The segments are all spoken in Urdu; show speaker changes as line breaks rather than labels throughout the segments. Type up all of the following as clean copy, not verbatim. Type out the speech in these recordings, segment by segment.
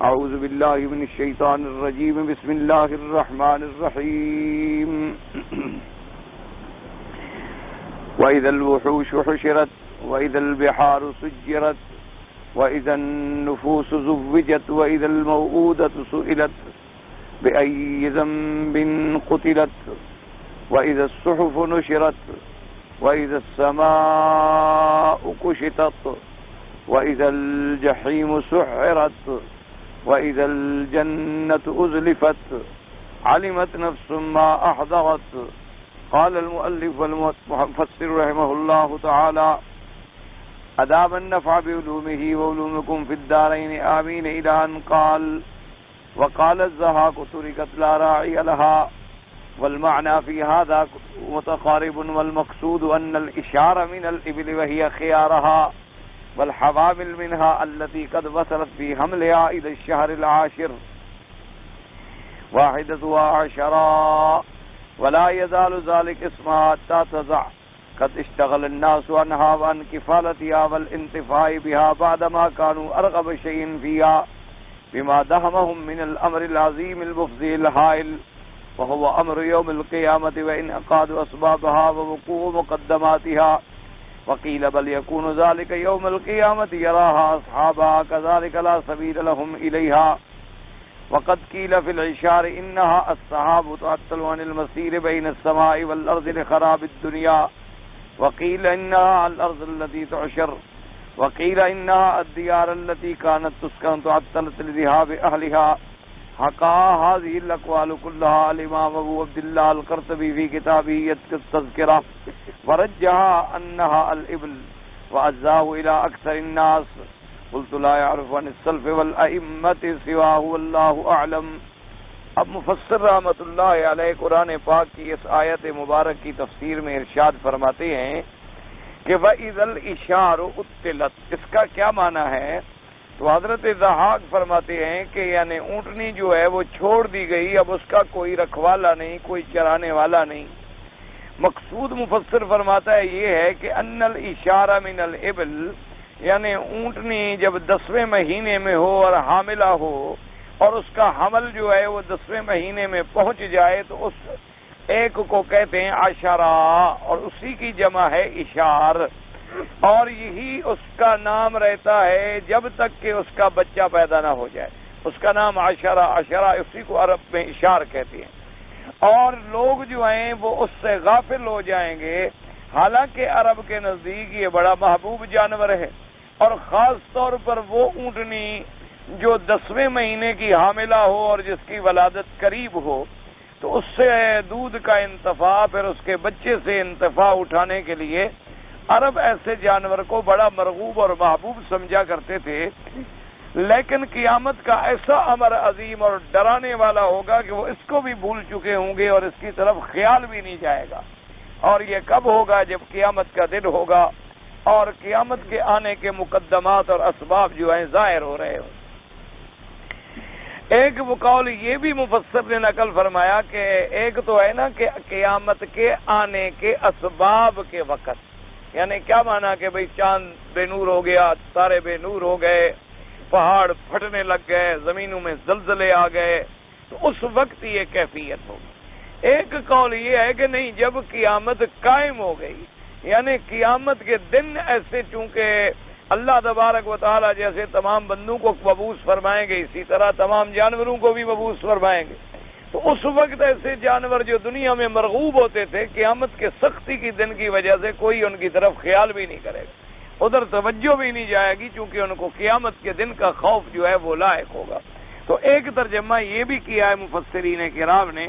اعوذ باللہ من الشیطان الرجیم بسم اللہ الرحمن الرحیم وَإِذَا الْوُحُوشُ حُشِرَتْ وَإِذَا الْبِحَارُ سُجِّرَتْ وَإِذَا النُّفُوسُ زُوِّجَتْ وَإِذَا الْمَوْءُودَةُ سُئِلَتْ بِأَيِّ ذَنبٍ قُتِلَتْ وَإِذَا الصُّحُفُ نُشِرَتْ وَإِذَا السَّمَاءُ كُشِطَتْ وَإِذَا الْجَحِيمُ سُعِّرَتْ وَإِذَا الْجَنَّةُ أُزْلِفَتْ عَلِمَتْ نَفْسٌ مَّا أَحْضَرَتْ. قال المؤلف والمفسر رحمه الله تعالى أدام النفع بعلومه وعلومكم في الدارين آمين إلى أن قال وقال الزهاق تركت لا راعي لها. والمعنى في هذا متقارب والمقصود أن الإشارة من الإبل وهي خيارها والحوامل منها التي قد وصلت في حملها إلى الشهر العاشر واحدة عشرة ولا يزال ذلك اسمها حتى تضع. قد اشتغل الناس عنها وعن كفالتها والانتفاع بها بعدما كانوا أرغب شيء فيها بما دهمهم من الأمر العظيم المفزع الهائل وهو أمر يوم القيامة وإنعقاد أسبابها ووقوع مقدماتها. وقيل بل يكون ذلك يوم القيامة يراها أصحابها كذلك لا سبيل لهم إليها. وقد قيل في العشار إنها السحاب تعطل عن المسير بين السماء والأرض لخراب الدنيا. وقيل إنها الأرض التي تعشر. وقيل إنها الديار التي كانت تسكن تعطلت لذهاب أهلها. حقا هذه الأقوال كلها الإمام أبو عبد الله القرطبي في كتابه التذكرة ورجها أنها الإبل وأجزاه إلى أكثر الناس. قلت لا يعرف عن السلف والأئمة سواه والله أعلم. اب مفسر رحمۃ اللہ علیہ قرآن پاک کی اس آیت مبارک کی تفسیر میں ارشاد فرماتے ہیں کہ وَإِذَا الْإِشَارُ أُطِّلَتْ، اس کا کیا معنی ہے؟ تو حضرت ضحاک فرماتے ہیں کہ یعنی اونٹنی جو ہے وہ چھوڑ دی گئی، اب اس کا کوئی رکھوالا نہیں، کوئی چرانے والا نہیں. مقصود مفسر فرماتا ہے یہ ہے کہ ان الاشارہ من الابل، یعنی اونٹنی جب 10ویں مہینے میں ہو اور حاملہ ہو اور اس کا حمل جو ہے وہ 10ویں مہینے میں پہنچ جائے تو اس ایک کو کہتے ہیں عشرہ اور اسی کی جمع ہے اشار، اور یہی اس کا نام رہتا ہے جب تک کہ اس کا بچہ پیدا نہ ہو جائے. اس کا نام عشرہ، اسی کو عرب میں اشار کہتے ہیں. اور لوگ جو ہیں وہ اس سے غافل ہو جائیں گے، حالانکہ عرب کے نزدیک یہ بڑا محبوب جانور ہے، اور خاص طور پر وہ اونٹنی جو 10ویں مہینے کی حاملہ ہو اور جس کی ولادت قریب ہو، تو اس سے دودھ کا انتفاع، پھر اس کے بچے سے انتفاع اٹھانے کے لیے عرب ایسے جانور کو بڑا مرغوب اور محبوب سمجھا کرتے تھے. لیکن قیامت کا ایسا امر عظیم اور ڈرانے والا ہوگا کہ وہ اس کو بھی بھول چکے ہوں گے اور اس کی طرف خیال بھی نہیں جائے گا. اور یہ کب ہوگا؟ جب قیامت کا دن ہوگا اور قیامت کے آنے کے مقدمات اور اسباب جو ہیں ظاہر ہو رہے ہوں. ایک قول یہ بھی مفسر نے نقل فرمایا کہ ایک تو ہے نا کہ قیامت کے آنے کے اسباب کے وقت، یعنی کیا مانا کہ بھئی چاند بے نور ہو گیا، تارے بے نور ہو گئے، پہاڑ پھٹنے لگ گئے، زمینوں میں زلزلے آ گئے، تو اس وقت یہ کیفیت ہوگی. ایک قول یہ ہے کہ نہیں، جب قیامت قائم ہو گئی، یعنی قیامت کے دن ایسے چونکہ اللہ تبارک و تعالی جیسے تمام بندوں کو مبعوث فرمائیں گے، اسی طرح تمام جانوروں کو بھی مبعوث فرمائیں گے. تو اس وقت ایسے جانور جو دنیا میں مرغوب ہوتے تھے، قیامت کے سختی کی دن کی وجہ سے کوئی ان کی طرف خیال بھی نہیں کرے گا، ادھر توجہ بھی نہیں جائے گی، چونکہ ان کو قیامت کے دن کا خوف جو ہے وہ لاحق ہوگا. تو ایک ترجمہ یہ بھی کیا ہے مفسرین کرام نے،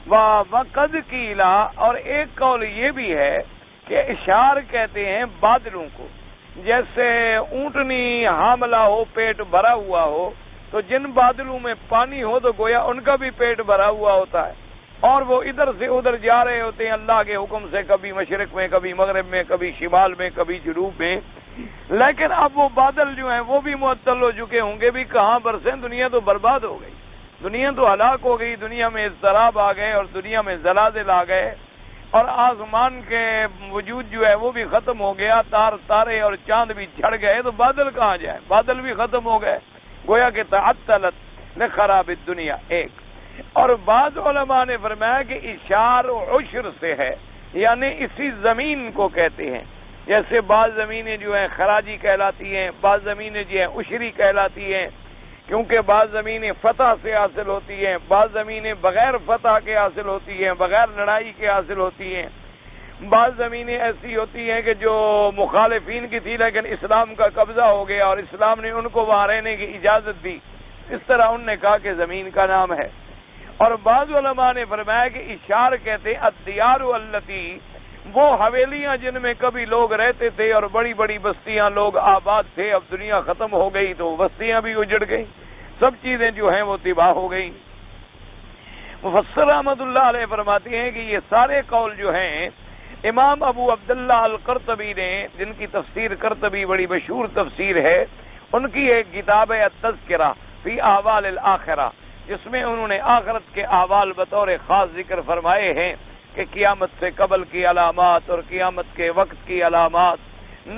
وَقَدْ قِيلَ، اور ایک قول یہ بھی ہے کہ اشار کہتے ہیں بادلوں کو. جیسے اونٹنی حاملہ ہو، پیٹ بھرا ہوا ہو، تو جن بادلوں میں پانی ہو تو گویا ان کا بھی پیٹ بھرا ہوا ہوتا ہے، اور وہ ادھر سے ادھر جا رہے ہوتے ہیں اللہ کے حکم سے، کبھی مشرق میں، کبھی مغرب میں، کبھی شمال میں، کبھی جنوب میں. لیکن اب وہ بادل جو ہیں وہ بھی معطل ہو چکے ہوں گے، بھی کہاں برسیں، دنیا تو برباد ہو گئی، دنیا تو ہلاک ہو گئی، دنیا میں اضطراب آ گئے اور دنیا میں زلازل آ گئے، اور آسمان کے وجود جو ہے وہ بھی ختم ہو گیا، تارے اور چاند بھی جھڑ گئے، تو بادل کہاں جائیں، بادل بھی ختم ہو گئے. گویا کہ تعطلت لخراب الدنیا ایک. اور بعض علماء نے فرمایا کہ اشار و عشر سے ہے، یعنی اسی زمین کو کہتے ہیں. جیسے بعض زمینیں جو ہیں خراجی کہلاتی ہیں، بعض زمینیں جو ہیں عشری کہلاتی ہیں، کیونکہ بعض زمینیں فتح سے حاصل ہوتی ہیں، بعض زمینیں بغیر فتح کے حاصل ہوتی ہیں، بغیر لڑائی کے حاصل ہوتی ہیں، بعض زمینیں ایسی ہوتی ہیں کہ جو مخالفین کی تھی لیکن اسلام کا قبضہ ہو گیا اور اسلام نے ان کو وہاں رہنے کی اجازت دی، اس طرح انہوں نے کہا کہ زمین کا نام ہے. اور بعض علماء نے فرمایا کہ اشار کہتے الدیار التی، وہ حویلیاں جن میں کبھی لوگ رہتے تھے اور بڑی بڑی بستیاں لوگ آباد تھے، اب دنیا ختم ہو گئی تو بستیاں بھی اجڑ گئیں، سب چیزیں جو ہیں وہ تباہ ہو گئیں. مفسر رحمۃ اللہ علیہ فرماتے ہیں کہ یہ سارے قول جو ہیں امام ابو عبداللہ القرطبی نے، جن کی تفسیر قرطبی بڑی مشہور تفسیر ہے، ان کی ایک کتاب ہے التذکرہ فی احوال الآخرہ، جس میں انہوں نے آخرت کے احوال بطور خاص ذکر فرمائے ہیں کہ قیامت سے قبل کی علامات اور قیامت کے وقت کی علامات،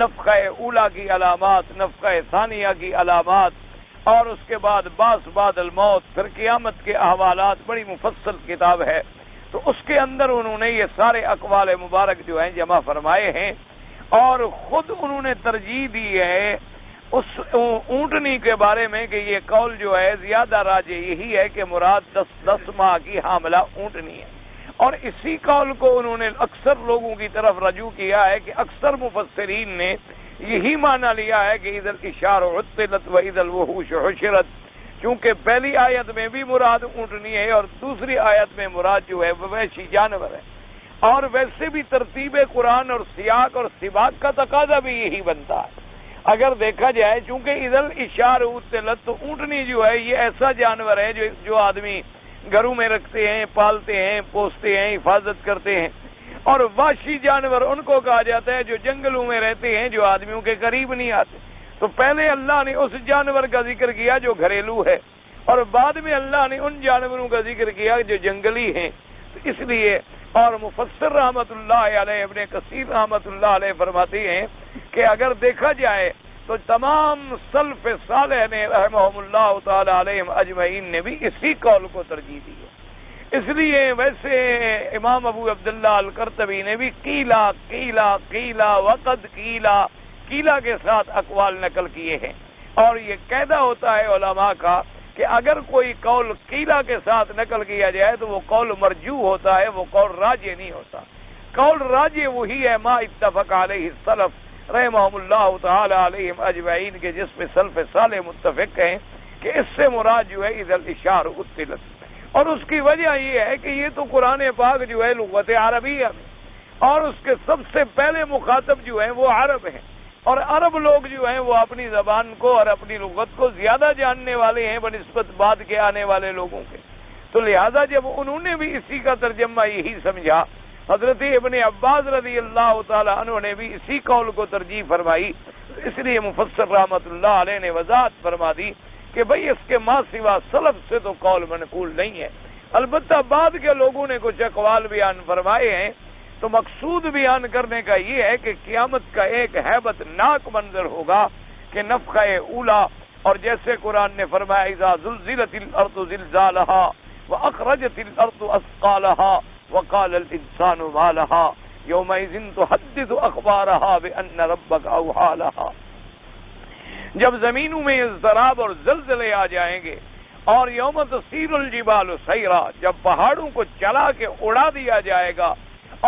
نفخہ اولا کی علامات، نفخہ ثانیہ کی علامات، اور اس کے بعد بعث بعد الموت، پھر قیامت کے احوالات. بڑی مفصل کتاب ہے. تو اس کے اندر انہوں نے یہ سارے اقوال مبارک جو ہیں جمع فرمائے ہیں، اور خود انہوں نے ترجیح دی ہے اس اونٹنی کے بارے میں کہ یہ قول جو ہے زیادہ راجح یہی ہے کہ مراد 10 ماہ کی حاملہ اونٹنی ہے. اور اسی قول کو انہوں نے اکثر لوگوں کی طرف رجوع کیا ہے کہ اکثر مفسرین نے یہی معنی لیا ہے کہ اذا الاشار عطلت و اذا الوحوش حشرت، کیونکہ پہلی آیت میں بھی مراد اونٹنی ہے اور دوسری آیت میں مراد جو ہے وہ وحشی جانور ہے. اور ویسے بھی ترتیب قرآن اور سیاق اور سباق کا تقاضا بھی یہی بنتا ہے اگر دیکھا جائے، چونکہ اذا الاشار عطلت، تو اونٹنی جو ہے یہ ایسا جانور ہے جو آدمی گھروں میں رکھتے ہیں، پالتے ہیں، پوستے ہیں، حفاظت کرتے ہیں. اور وحشی جانور ان کو کہا جاتا ہے جو جنگلوں میں رہتے ہیں، جو آدمیوں کے قریب نہیں آتے. تو پہلے اللہ نے اس جانور کا ذکر کیا جو گھریلو ہے، اور بعد میں اللہ نے ان جانوروں کا ذکر کیا جو جنگلی ہیں. تو اس لیے، اور مفسر رحمۃ اللہ علیہ ابن کثیر رحمۃ اللہ علیہ فرماتے ہیں کہ اگر دیکھا جائے تو تمام سلف صالح نے رحمہم اللہ تعالی علیہم اجمعین نے بھی اسی قول کو ترجیح دی ہے. اس لیے ویسے امام ابو عبداللہ القرطبی نے بھی قیلا قیلا قیلا وقد قیلا قیلا کے ساتھ اقوال نقل کیے ہیں. اور یہ قاعدہ ہوتا ہے علماء کا کہ اگر کوئی قول قیلا کے ساتھ نقل کیا جائے تو وہ قول مرجوح ہوتا ہے، وہ قول راجح نہیں ہوتا. قول راجح وہی ہے ما اتفق علیہ السلف رحمہم اللہ تعالی علیہم اجمعین کے، جس پہ سلف صالح متفق ہیں کہ اس سے مراد جو ہے اذا الاشار عطلت. اور اس کی وجہ یہ ہے کہ یہ تو قرآن پاک جو ہے لغت عربیہ میں، اور اس کے سب سے پہلے مخاطب جو ہیں وہ عرب ہیں، اور عرب لوگ جو ہیں وہ اپنی زبان کو اور اپنی لغت کو زیادہ جاننے والے ہیں بنسبت بعد کے آنے والے لوگوں کے. تو لہذا جب انہوں نے بھی اسی کا ترجمہ یہی سمجھا، حضرت ابن عباس رضی اللہ تعالی عنہ نے بھی اسی قول کو ترجیح فرمائی. اس لیے مفسر رحمۃ اللہ علیہ نے وضاحت فرما دی کہ بھئی اس کے ما سوا سلف سے تو قول منقول نہیں ہے. البتہ بعد کے لوگوں نے کچھ اقوال بیان فرمائے ہیں. تو مقصود بیان کرنے کا یہ ہے کہ قیامت کا ایک ہیبت ناک منظر ہوگا کہ نفخہ اولا، اور جیسے قرآن نے فرمایا اذا زلزلت الارض زلزالها واخرجت الارض اثقالها وقال الانسان ما لها يومئذ تحدث اخبارها بان ربك اوحى لها. جب زمینوں میں اضطراب اور زلزلے آ جائیں گے، اور یوم تسیر الجبال سیرا، جب پہاڑوں کو چلا کے اڑا دیا جائے گا،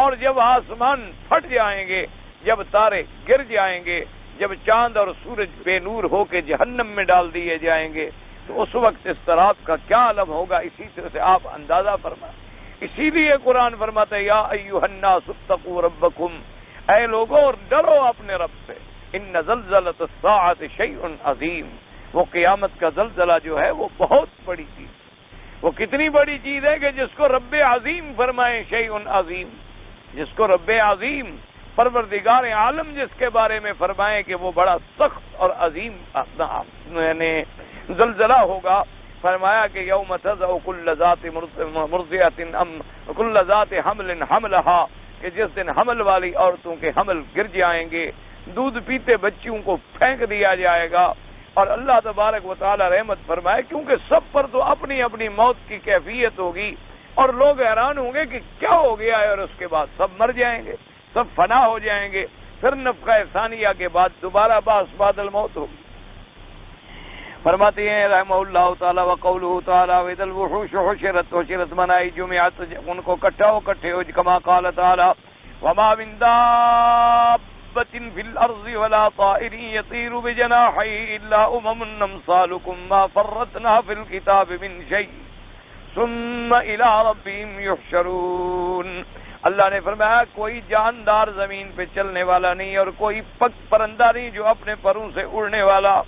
اور جب آسمان پھٹ جائیں گے، جب تارے گر جائیں گے، جب چاند اور سورج بے نور ہو کے جہنم میں ڈال دیے جائیں گے، تو اس وقت اضطراب کا کیا عالم ہوگا، اسی طرح سے آپ اندازہ فرمائیں. اسی لیے قرآن فرماتا ہے یا ایھا الناس اتقوا ربکم، اے لوگوں ڈرو اپنے رب سے. ان زلزلۃ الساعۃ شیء عظیم، وہ قیامت کا زلزلہ جو ہے وہ بہت بڑی چیز. وہ کتنی بڑی چیز ہے کہ جس کو رب عظیم فرمائے، شیء عظیم، جس کو رب عظیم پروردگار عالم جس کے بارے میں فرمائیں کہ وہ بڑا سخت اور عظیم یعنی زلزلہ ہوگا. فرمایا کہ یوم تضع کل ذات مرضعۃ کل ذات حمل حملها، کہ جس دن حمل والی عورتوں کے حمل گر جائیں گے، دودھ پیتے بچیوں کو پھینک دیا جائے گا، اور اللہ تبارک و تعالی رحمت فرمائے، کیونکہ سب پر تو اپنی اپنی موت کی کیفیت ہوگی اور لوگ حیران ہوں گے کہ کیا ہو گیا ہے، اور اس کے بعد سب مر جائیں گے، سب فنا ہو جائیں گے، پھر نفخہ ثانیہ کے بعد دوبارہ باس بعد الموت ہوگی۔ فرماتے ہیں رحمہ اللہ تعالی وقولہ تعالی وَإِذَا الْوُحُوشُ حُشِرَتْ حُشِرَتْ منائی جمعت، ان کو کٹھے ہو کما قال تعالی وما من دابة في الأرض ولا طائر يطير بجناحيه إلا أمم أمثالكم ما فرطنا في الكتاب من شيء ثم إلى ربهم يحشرون۔ اللہ نے فرمایا کوئی جاندار زمین پہ چلنے والا نہیں اور کوئی پرندہ نہیں جو اپنے پروں سے اڑنے والا،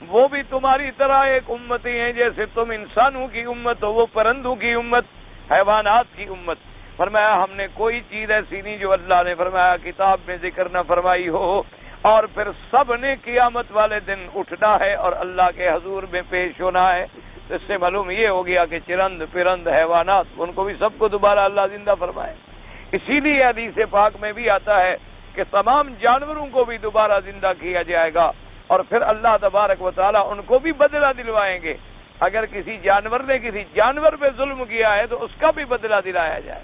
وہ بھی تمہاری طرح ایک امتی ہیں، جیسے تم انسانوں کی امت ہو وہ پرندوں کی امت، حیوانات کی امت۔ فرمایا ہم نے کوئی چیز ایسی نہیں جو اللہ نے فرمایا کتاب میں ذکر نہ فرمائی ہو، اور پھر سب نے قیامت والے دن اٹھنا ہے اور اللہ کے حضور میں پیش ہونا ہے۔ اس سے معلوم یہ ہو گیا کہ چرند پرند حیوانات ان کو بھی سب کو دوبارہ اللہ زندہ فرمائے۔ اسی لیے حدیث پاک میں بھی آتا ہے کہ تمام جانوروں کو بھی دوبارہ زندہ کیا جائے گا، اور پھر اللہ تبارک و تعالیٰ ان کو بھی بدلہ دلوائیں گے۔ اگر کسی جانور نے کسی جانور پہ ظلم کیا ہے تو اس کا بھی بدلہ دلایا جائے۔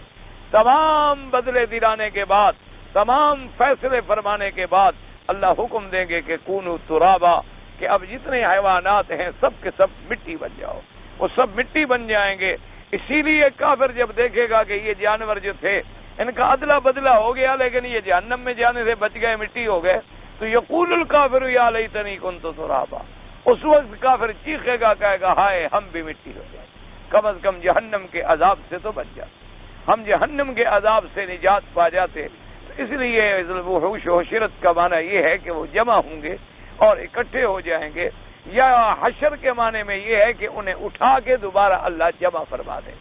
تمام بدلے دلانے کے بعد، تمام فیصلے فرمانے کے بعد اللہ حکم دیں گے کہ کونوا ترابا، کہ اب جتنے حیوانات ہیں سب کے سب مٹی بن جاؤ، وہ سب مٹی بن جائیں گے۔ اسی لیے کافر جب دیکھے گا کہ یہ جانور جو تھے ان کا ادلا بدلا ہو گیا لیکن یہ جہنم میں جانے سے بچ گئے، مٹی ہو گئے، تو یقول الکافر یا لیتنی کنت ترابا، اس وقت کافر چیخے گا، کہے گا ہائے ہم بھی مٹی ہو جائے، کم از کم جہنم کے عذاب سے تو بچ جاتے، ہم جہنم کے عذاب سے نجات پا جاتے۔ اس لیے وحوش و حشرت کا معنی یہ ہے کہ وہ جمع ہوں گے اور اکٹھے ہو جائیں گے، یا حشر کے معنی میں یہ ہے کہ انہیں اٹھا کے دوبارہ اللہ جمع فرما دے۔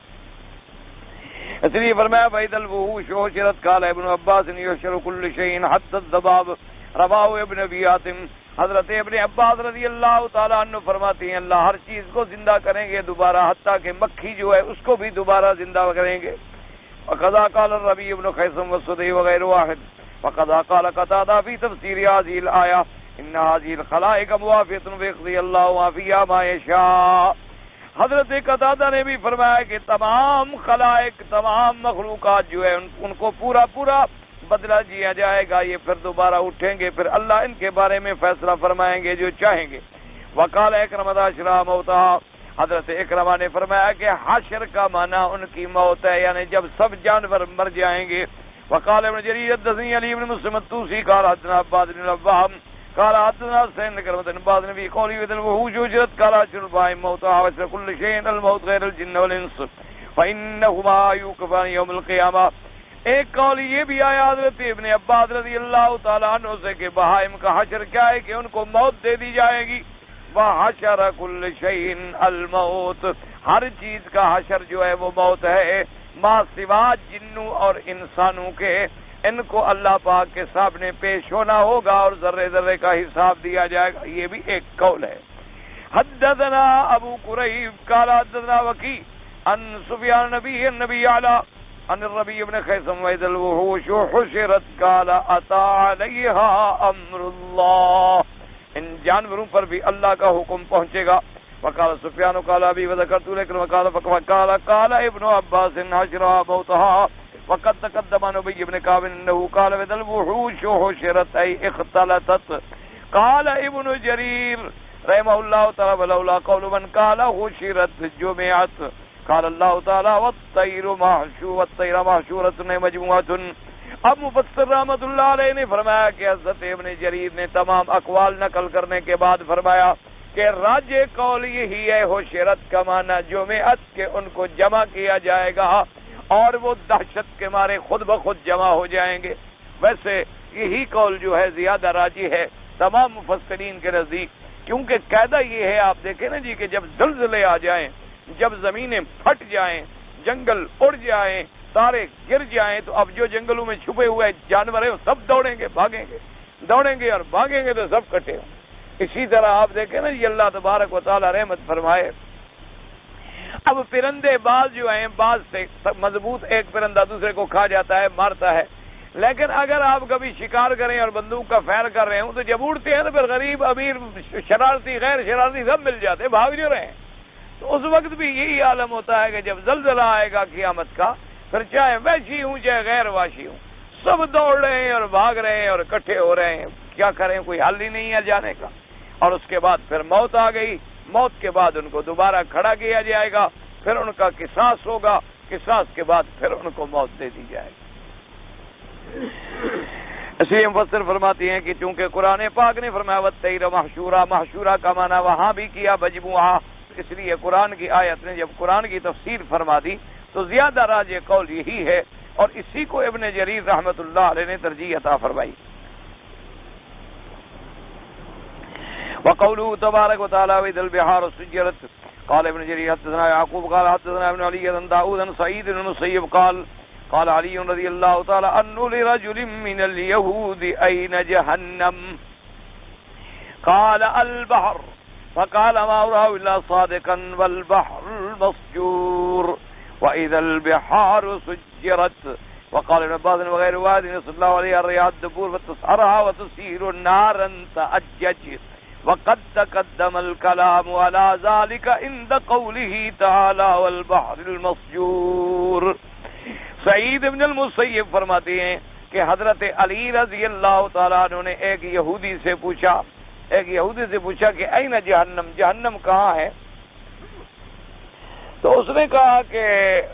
اس لیے فرمایا فَإِذَا الْوُحُوشُ حُشِرَتْ قَالَ ابن عباس يُحْشَرُ كُلُّ شَيْءٍ حَتَّى الذَّبَابُ، رواہ ابن ابی حاتم۔ حضرت ابن عباس رضی اللہ تعالیٰ عنہ فرماتے ہیں اللہ ہر چیز کو زندہ کریں گے دوبارہ، حتیٰ کہ مکھی جو ہے اس کو بھی دوبارہ زندہ کریں گے۔ وقضا قال الربيع بن خيثم والسدي وغير واحد، وقضا قال قتادة في تفسير هذه الآية إن هذه الخلائق موافية بيقضي الله فيها ما يشاء۔ حضرت قتادہ نے بھی فرمایا کہ تمام خلائق، تمام مخلوقات جو ہے ان کو پورا بدلہ دیا جائے گا، یہ پھر دوبارہ اٹھیں گے، پھر اللہ ان کے بارے میں فیصلہ فرمائیں گے جو چاہیں گے۔ وقال اکرمۃ اشرا موتا، حضرت اکرمہ نے فرمایا کہ حشر کا معنی ان کی موت ہے، یعنی جب سب جانور مر جائیں گے۔ وقال ابن جریر حدثني علي بن مسلم الطوسي قال حدثنا عباد بن الوهاب قال حدثنا حسين بن كرمة بعض النبي قولي وذ الوحوش وجرت قال اشر البهائم موتها واشر كل شيء الموت غير الجن والانس فانهما يوقفان يوم القيامة۔ ایک قول یہ بھی آیا حضرت ابن عباس رضی اللہ تعالیٰ عنہ سے کہ بہائم کا حشر کیا ہے کہ ان کو موت دے دی جائے گی۔ وحشر کل شیء الموت، ہر چیز کا حشر جو ہے وہ موت ہے، ما سوا جنوں اور انسانوں کے، ان کو اللہ پاک کے سامنے پیش ہونا ہوگا اور ذرے ذرے کا حساب دیا جائے گا۔ یہ بھی ایک قول ہے۔ حدثنا ابو قریب قال حدثنا وکی عن سفیان نبی علی عن الربيع بن خيثم وإذا الوحوش حشرت قال أتى عليها أمر الله، ان جانوروں پر بھی اللہ کا حکم پہنچے گا۔ وقال سفیان قال ابي وذكرت لك وقال ابن عباس حشرها موتها وقد تقدم عن ابي بن كعب انه قال وإذا الوحوش حشرت اي اختلطت۔ قال ابن جرير رحمه الله تعالى ولولا قول من قال حشرت جمعت قال اللہ تعالی والطیر محشورۃ مجموعۃ۔ اب مفسر رحمۃ اللہ علیہ نے فرمایا کہ حضرت ابن جریر نے تمام اقوال نقل کرنے کے بعد فرمایا کہ راجح قول یہی ہے حشرت کا معنی جمعت، کہ ان کو جمع کیا جائے گا اور وہ دہشت کے مارے خود بخود جمع ہو جائیں گے۔ ویسے یہی قول جو ہے زیادہ راجح ہے تمام مفسرین کے نزدیک، کیونکہ قاعدہ یہ ہے آپ دیکھیں نا جی کہ جب زلزلے آ جائیں، جب زمینیں پھٹ جائیں، جنگل اڑ جائیں، تارے گر جائیں، تو اب جو جنگلوں میں چھپے ہوئے جانور ہیں وہ سب دوڑیں گے بھاگیں گے، دوڑیں گے اور بھاگیں گے تو سب کٹے ہوں۔ اسی طرح آپ دیکھیں نا یہ اللہ تبارک و تعالی رحمت فرمائے۔ اب پرندے بعض جو ہیں، بعض سے مضبوط ایک پرندہ دوسرے کو کھا جاتا ہے، مارتا ہے، لیکن اگر آپ کبھی شکار کریں اور بندوق کا فائر کر رہے ہوں تو جب اڑتے ہیں تو پھر غریب امیر شرارتی غیر شرارتی سب مل جاتے ہیں، بھاگ جو رہے ہیں. تو اس وقت بھی یہی عالم ہوتا ہے کہ جب زلزلہ آئے گا قیامت کا، پھر چاہے وحشی ہوں چاہے غیر وحشی ہوں، سب دوڑ رہے ہیں اور بھاگ رہے ہیں اور اکٹھے ہو رہے ہیں. کیا کریں، کوئی حل ہی نہیں ہے جانے کا. اور اس کے بعد پھر موت آ گئی. موت کے بعد ان کو دوبارہ کھڑا کیا جائے گا، پھر ان کا قصاص ہوگا، قصاص کے بعد پھر ان کو موت دے دی جائے گی. اس لیے مفسر فرماتی ہیں کہ چونکہ قرآن پاک نے فرمایا وَالطَّيْرَ مَحْشُورًا، محشورہ کا معنی وہاں بھی کیا مجموعہ، اس لیے قرآن کی آیت نے جب قرآن کی تفسیر فرما دی تو زیادہ راجح قول یہی ہے، اور اسی کو ابن جریر رحمت اللہ علیہ نے ترجیح عطا فرمائی. وقوله تبارک وتعالى وإذا البحار سجرت قال ابن جرير حدثنا يعقوب قال حدثنا ابن علي عن داود عن سعيد بن المسيب قال علي رضي الله تعالى عنه لرجل من اليهود أين جهنم قال البحر فقال ما أراه إلا صادقا والبحر المسجور وإذا البحار سجرت وقال ابن عباس وغير واحد صلى الله عليه الرياح الدبور وتسعرها وتسير نارا تأجج وقد تقدم الكلام على ذلك عند قوله تعالى والبحر المسجور. سعید ابن المسیب فرماتے ہیں کہ حضرت علی رضی اللہ تعالیٰ عنہ نے ایک یہودی سے پوچھا کہ این جہنم، جہنم کہاں ہے؟ تو اس نے کہا کہ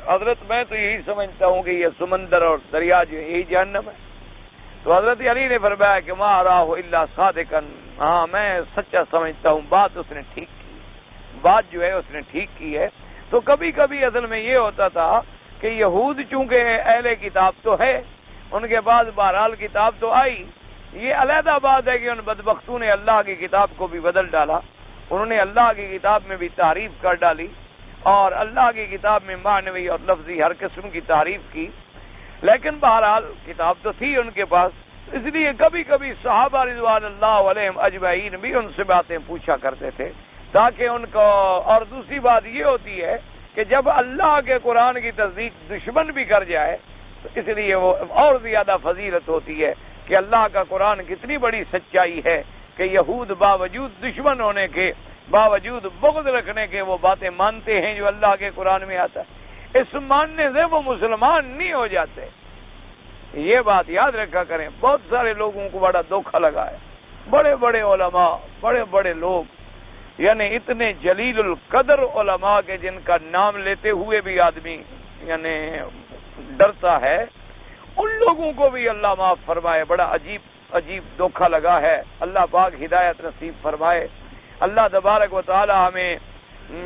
حضرت میں تو یہی سمجھتا ہوں کہ یہ سمندر اور دریا جو یہی جہنم ہے. تو حضرت علی نے فرمایا کہ ما اراہ الا صادقا، ہاں میں سچا سمجھتا ہوں. بات اس نے ٹھیک کی، بات جو ہے اس نے ٹھیک کی ہے. تو کبھی کبھی اصل میں یہ ہوتا تھا کہ یہود چونکہ اہل کتاب تو ہے، ان کے بعد بہرحال کتاب تو آئی. یہ علیحدہ بات ہے کہ ان بدبختوں نے اللہ کی کتاب کو بھی بدل ڈالا، انہوں نے اللہ کی کتاب میں بھی تعریف کر ڈالی اور اللہ کی کتاب میں معنوی اور لفظی ہر قسم کی تعریف کی. لیکن بہرحال کتاب تو تھی ان کے پاس، اس لیے کبھی کبھی صحابہ رضوان اللہ علیہم اجمعین بھی ان سے باتیں پوچھا کرتے تھے تاکہ ان کو. اور دوسری بات یہ ہوتی ہے کہ جب اللہ کے قرآن کی تصدیق دشمن بھی کر جائے تو اس لیے وہ اور زیادہ فضیلت ہوتی ہے کہ اللہ کا قرآن کتنی بڑی سچائی ہے کہ یہود باوجود دشمن ہونے کے، باوجود بغض رکھنے کے، وہ باتیں مانتے ہیں جو اللہ کے قرآن میں آتا ہے. اس ماننے سے وہ مسلمان نہیں ہو جاتے. یہ بات یاد رکھا کریں. بہت سارے لوگوں کو بڑا دھوکہ لگا ہے. بڑے بڑے علماء، بڑے بڑے لوگ، یعنی اتنے جلیل القدر علماء کے جن کا نام لیتے ہوئے بھی آدمی یعنی ڈرتا ہے، ان لوگوں کو بھی اللہ معاف فرمائے. بڑا عجیب دھوکہ لگا ہے. اللہ پاک ہدایت نصیب فرمائے. اللہ تبارک و تعالی ہمیں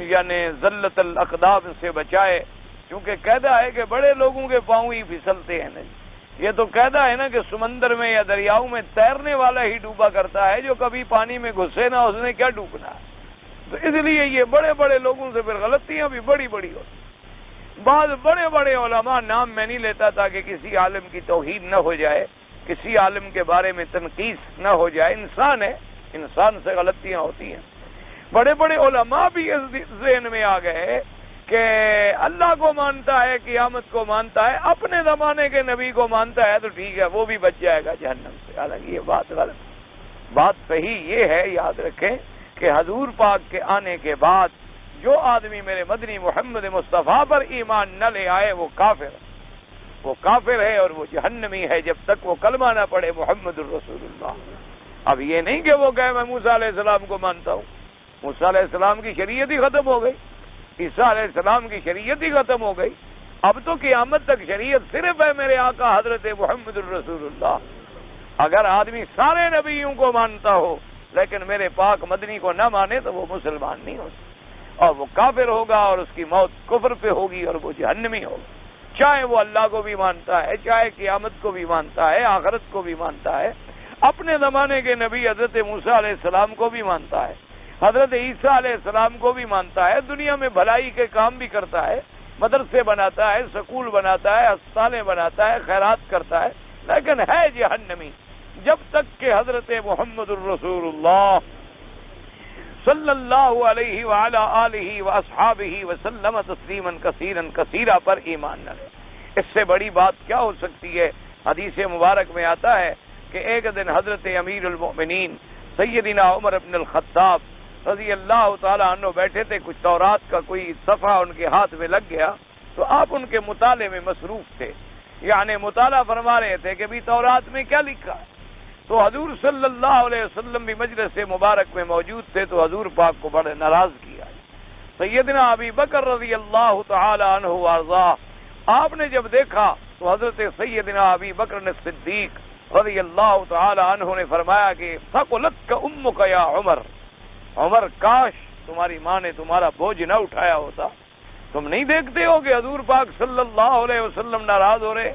یعنی ذلت الاقدام سے بچائے. کیونکہ قاعدہ ہے کہ بڑے لوگوں کے پاؤں ہی پھسلتے ہیں. نہیں، یہ تو قاعدہ ہے نا کہ سمندر میں یا دریاؤں میں تیرنے والا ہی ڈوبا کرتا ہے، جو کبھی پانی میں گھسے نہ اس نے کیا ڈوبنا ہے. تو اس لیے یہ بڑے بڑے لوگوں سے پھر غلطیاں بھی بڑی بڑی ہوتی. بعض بڑے بڑے علماء، نام میں نہیں لیتا تاکہ کسی عالم کی توہین نہ ہو جائے، کسی عالم کے بارے میں تنقیص نہ ہو جائے. انسان ہے، انسان سے غلطیاں ہوتی ہیں. بڑے بڑے علماء بھی اس ذہن میں آ گئے کہ اللہ کو مانتا ہے، قیامت کو مانتا ہے، اپنے زمانے کے نبی کو مانتا ہے تو ٹھیک ہے، وہ بھی بچ جائے گا جہنم سے. حالانکہ یہ بات غلط. بات صحیح یہ ہے، یاد رکھیں کہ حضور پاک کے آنے کے بعد جو آدمی میرے مدنی محمد مصطفیٰ پر ایمان نہ لے آئے وہ کافر ہے. وہ کافر ہے اور وہ جہنمی ہے جب تک وہ کلمہ نہ پڑھے محمد الرسول اللہ. اب یہ نہیں کہ وہ کہے میں موسیٰ علیہ السلام کو مانتا ہوں. موسیٰ علیہ السلام کی شریعت ہی ختم ہو گئی، عیسیٰ علیہ السلام کی شریعت ہی ختم ہو گئی. اب تو قیامت تک شریعت صرف ہے میرے آقا حضرت محمد الرسول اللہ. اگر آدمی سارے نبیوں کو مانتا ہو لیکن میرے پاک مدنی کو نہ مانے تو وہ مسلمان نہیں ہو سکتا، اور وہ کافر ہوگا اور اس کی موت کفر پہ ہوگی اور وہ جہنمی ہوگا. چاہے وہ اللہ کو بھی مانتا ہے، چاہے قیامت کو بھی مانتا ہے، آخرت کو بھی مانتا ہے، اپنے زمانے کے نبی حضرت موسیٰ علیہ السلام کو بھی مانتا ہے، حضرت عیسیٰ علیہ السلام کو بھی مانتا ہے، دنیا میں بھلائی کے کام بھی کرتا ہے، مدرسے بناتا ہے، سکول بناتا ہے، اسپتالیں بناتا ہے، خیرات کرتا ہے، لیکن ہے جہنمی جب تک کہ حضرت محمد الرسول اللہ صلی اللہ علیہ وعلی آلہ واصحابہ وسلم تسلیما کثیرا کثیرا پر ایمان نہ لے. اس سے بڑی بات کیا ہو سکتی ہے حدیث مبارک میں آتا ہے کہ ایک دن حضرت امیر المؤمنین سیدنا عمر بن الخطاب رضی اللہ تعالی عنہ بیٹھے تھے، کچھ تورات کا کوئی صفحہ ان کے ہاتھ میں لگ گیا تو آپ ان کے مطالعے میں مصروف تھے، یعنی مطالعہ فرما رہے تھے کہ بھی تورات میں کیا لکھا ہے۔ تو حضور صلی اللہ علیہ وسلم بھی مجلس مبارک میں موجود تھے تو حضور پاک کو بڑے ناراض کیا۔ سیدنا ابی بکر رضی اللہ تعالی عنہ وارضاہ آپ نے جب دیکھا تو حضرت سیدنا ابی بکر صدیق رضی اللہ تعالی عنہ نے فرمایا کہ ثقلتک امک یا عمر، عمر کاش تمہاری ماں نے تمہارا بوجھ نہ اٹھایا ہوتا، تم نہیں دیکھتے ہو کہ حضور پاک صلی اللہ علیہ وسلم ناراض ہو رہے۔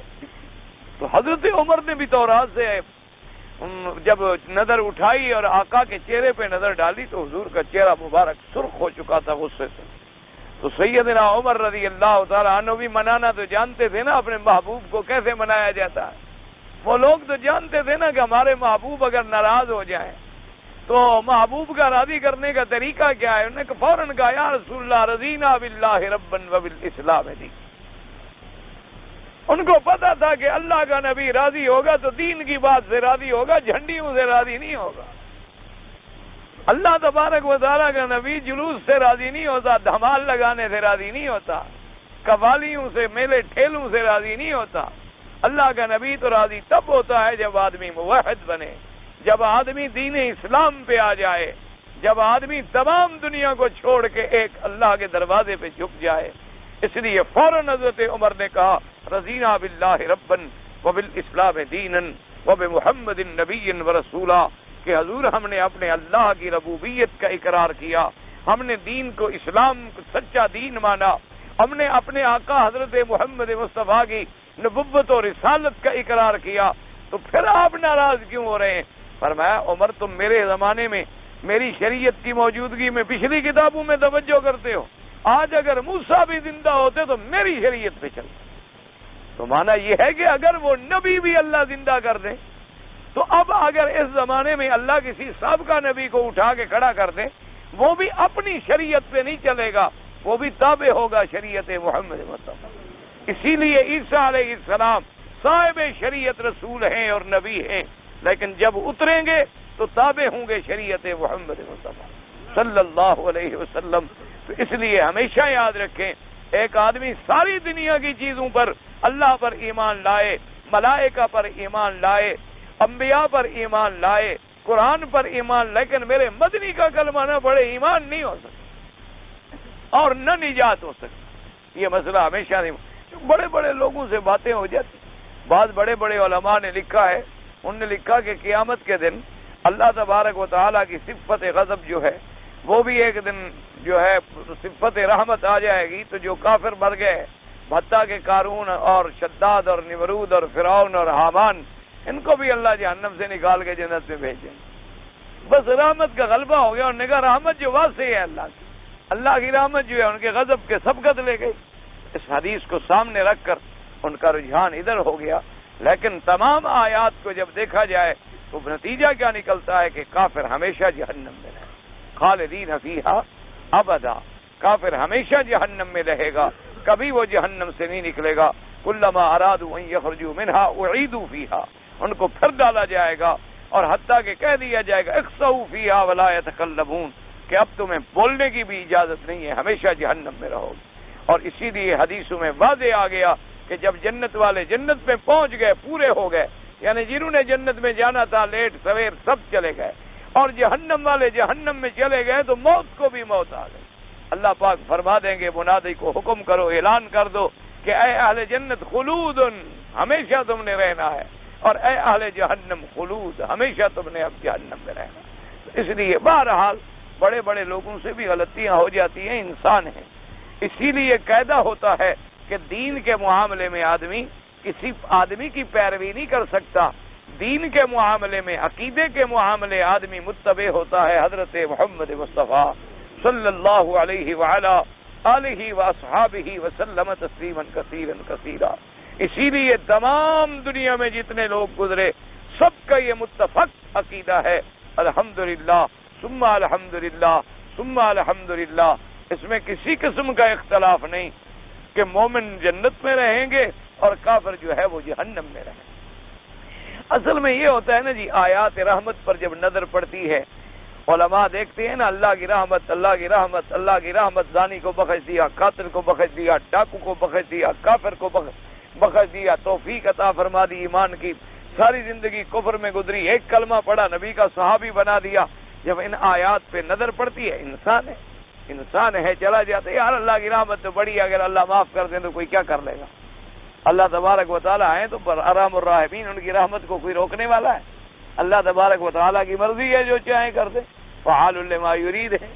تو حضرت عمر نے بھی تورات سے جب نظر اٹھائی اور آقا کے چہرے پہ نظر ڈالی تو حضور کا چہرہ مبارک سرخ ہو چکا تھا غصے سے۔ تو سیدنا عمر رضی اللہ تعالی عنہ بھی منانا تو جانتے تھے نا، اپنے محبوب کو کیسے منایا جاتا ہے۔ وہ لوگ تو جانتے تھے نا کہ ہمارے محبوب اگر ناراض ہو جائیں تو محبوب کا راضی کرنے کا طریقہ کیا ہے؟ انہوں نے فوراً کہا یا رسول اللہ رضینا باللہ ربا وبالاسلام دینا۔ ان کو پتا تھا کہ اللہ کا نبی راضی ہوگا تو دین کی بات سے راضی ہوگا، جھنڈیوں سے راضی نہیں ہوگا۔ اللہ تبارک و تعالیٰ کا نبی جلوس سے راضی نہیں ہوتا، دھمال لگانے سے راضی نہیں ہوتا، قوالیوں سے، میلے ٹھیلوں سے راضی نہیں ہوتا۔ اللہ کا نبی تو راضی تب ہوتا ہے جب آدمی موحد بنے، جب آدمی دین اسلام پہ آ جائے، جب آدمی تمام دنیا کو چھوڑ کے ایک اللہ کے دروازے پہ جھک جائے۔ اس لیے فوراً حضرت عمر نے کہا رضینا باللہ ربا وبالاسلام دینا وبمحمد نبی ورسولا، کہ حضور ہم نے اپنے اللہ کی ربوبیت کا اقرار کیا، ہم نے دین کو اسلام کو سچا دین مانا، ہم نے اپنے آقا حضرت محمد مصطفیٰ کی نبوت اور رسالت کا اقرار کیا، تو پھر آپ ناراض کیوں ہو رہے ہیں؟ فرمایا عمر تم میرے زمانے میں میری شریعت کی موجودگی میں پچھلی کتابوں میں توجہ کرتے ہو، آج اگر موسیٰ بھی زندہ ہوتے تو میری شریعت پہ چلتے۔ تو مانا یہ ہے کہ اگر وہ نبی بھی اللہ زندہ کر دیں تو اب اگر اس زمانے میں اللہ کسی سابقہ نبی کو اٹھا کے کھڑا کر دیں، وہ بھی اپنی شریعت پہ نہیں چلے گا، وہ بھی تابع ہوگا شریعت محمد مصطفیٰ۔ اسی لیے عیسیٰ علیہ السلام صاحب شریعت رسول ہیں اور نبی ہیں، لیکن جب اتریں گے تو تابع ہوں گے شریعت محمد مصطفیٰ صلی اللہ علیہ وسلم۔ تو اس لیے ہمیشہ یاد رکھیں، ایک آدمی ساری دنیا کی چیزوں پر اللہ پر ایمان لائے، ملائکہ پر ایمان لائے، انبیاء پر ایمان لائے، قرآن پر ایمان، لیکن میرے مدنی کا کلمہ نہ پڑھے، ایمان نہیں ہو سکتا اور نہ نجات ہو سکتی۔ یہ مسئلہ ہمیشہ نہیں، بڑے بڑے لوگوں سے باتیں ہو جاتی۔ بعض بڑے بڑے علماء نے لکھا ہے، انہوں نے لکھا کہ قیامت کے دن اللہ تبارک و تعالیٰ کی صفت غضب جو ہے وہ بھی ایک دن جو ہے صفت رحمت آ جائے گی، تو جو کافر مر گئے، حتیٰ کہ قارون اور شداد اور نمرود اور فرعون اور حامان، ان کو بھی اللہ جہنم سے نکال کے جنت میں بھیجیں۔ بس رحمت کا غلبہ ہو گیا، انہوں نے کہا رحمت جو واسع ہے اللہ کی رحمت جو ہے ان کے غضب کے سبقت لے گئی۔ اس حدیث کو سامنے رکھ کر ان کا رجحان ادھر ہو گیا، لیکن تمام آیات کو جب دیکھا جائے تو نتیجہ کیا نکلتا ہے کہ کافر ہمیشہ جہنم میں رہے، خالدین فیہا ابدا، کافر ہمیشہ جہنم میں رہے گا، کبھی وہ جہنم سے نہیں نکلے گا۔ کلما ارادوا ان یخرجوا منہا اعیدوا فیہا، ان کو پھر ڈالا جائے گا اور حتیٰ کہ کہہ دیا جائے گا اخسؤوا فیہا ولا یتکلمون، کہ اب تمہیں بولنے کی بھی اجازت نہیں ہے، ہمیشہ جہنم میں رہو گے۔ اور اسی لیے حدیثوں میں واضح آ گیا کہ جب جنت والے جنت میں پہنچ گئے، پورے ہو گئے، یعنی جنہوں نے جنت میں جانا تھا لیٹ سویر سب چلے گئے، اور جہنم والے جہنم میں چلے گئے تو موت کو بھی موت آ گئی۔ اللہ پاک فرما دیں گے منادی کو حکم کرو، اعلان کر دو کہ اے اہل جنت خلود، ہمیشہ تم نے رہنا ہے، اور اے اہل جہنم خلود، ہمیشہ تم نے اب جہنم میں رہنا ہے۔ اس لیے بہرحال بڑے بڑے لوگوں سے بھی غلطیاں ہو جاتی ہیں، انسان ہیں، اسی لیے قاعدہ ہوتا ہے کہ دین کے معاملے میں آدمی کسی آدمی کی پیروی نہیں کر سکتا، دین کے معاملے میں، عقیدے کے معاملے آدمی متبع ہوتا ہے حضرت محمد مصطفیٰ صلی اللہ علیہ وعلا آلہ واصحابہ وسلم تسلیما کثیرا کثیرا۔ اسی لیے تمام دنیا میں جتنے لوگ گزرے سب کا یہ متفق عقیدہ ہے، الحمدللہ ثم الحمدللہ ثم الحمدللہ، اس میں کسی قسم کا اختلاف نہیں کہ مومن جنت میں رہیں گے اور کافر جو ہے وہ جہنم میں رہیں گے۔ اصل میں یہ ہوتا ہے نا جی، آیات رحمت پر جب نظر پڑتی ہے، علماء دیکھتے ہیں نا اللہ کی رحمت، اللہ کی رحمت، اللہ کی رحمت، زانی کو بخش دیا، قاتل کو بخش دیا، ڈاکو کو بخش دیا، کافر کو بخش دیا، توفیق عطا فرما دی ایمان کی، ساری زندگی کفر میں گزری، ایک کلمہ پڑھا، نبی کا صحابی بنا دیا۔ جب ان آیات پہ نظر پڑتی ہے، انسان ہے چلا جاتا ہے، یار اللہ کی رحمت تو بڑی ہے، اگر اللہ معاف کر دیں تو کوئی کیا کر لے گا؟ اللہ تبارک و تعالیٰ ہیں تو ارحم الراحمین، ان کی رحمت کو کوئی روکنے والا ہے؟ اللہ تبارک و تعالیٰ کی مرضی ہے، جو چاہیں کر دے، فعال لما یرید ہے،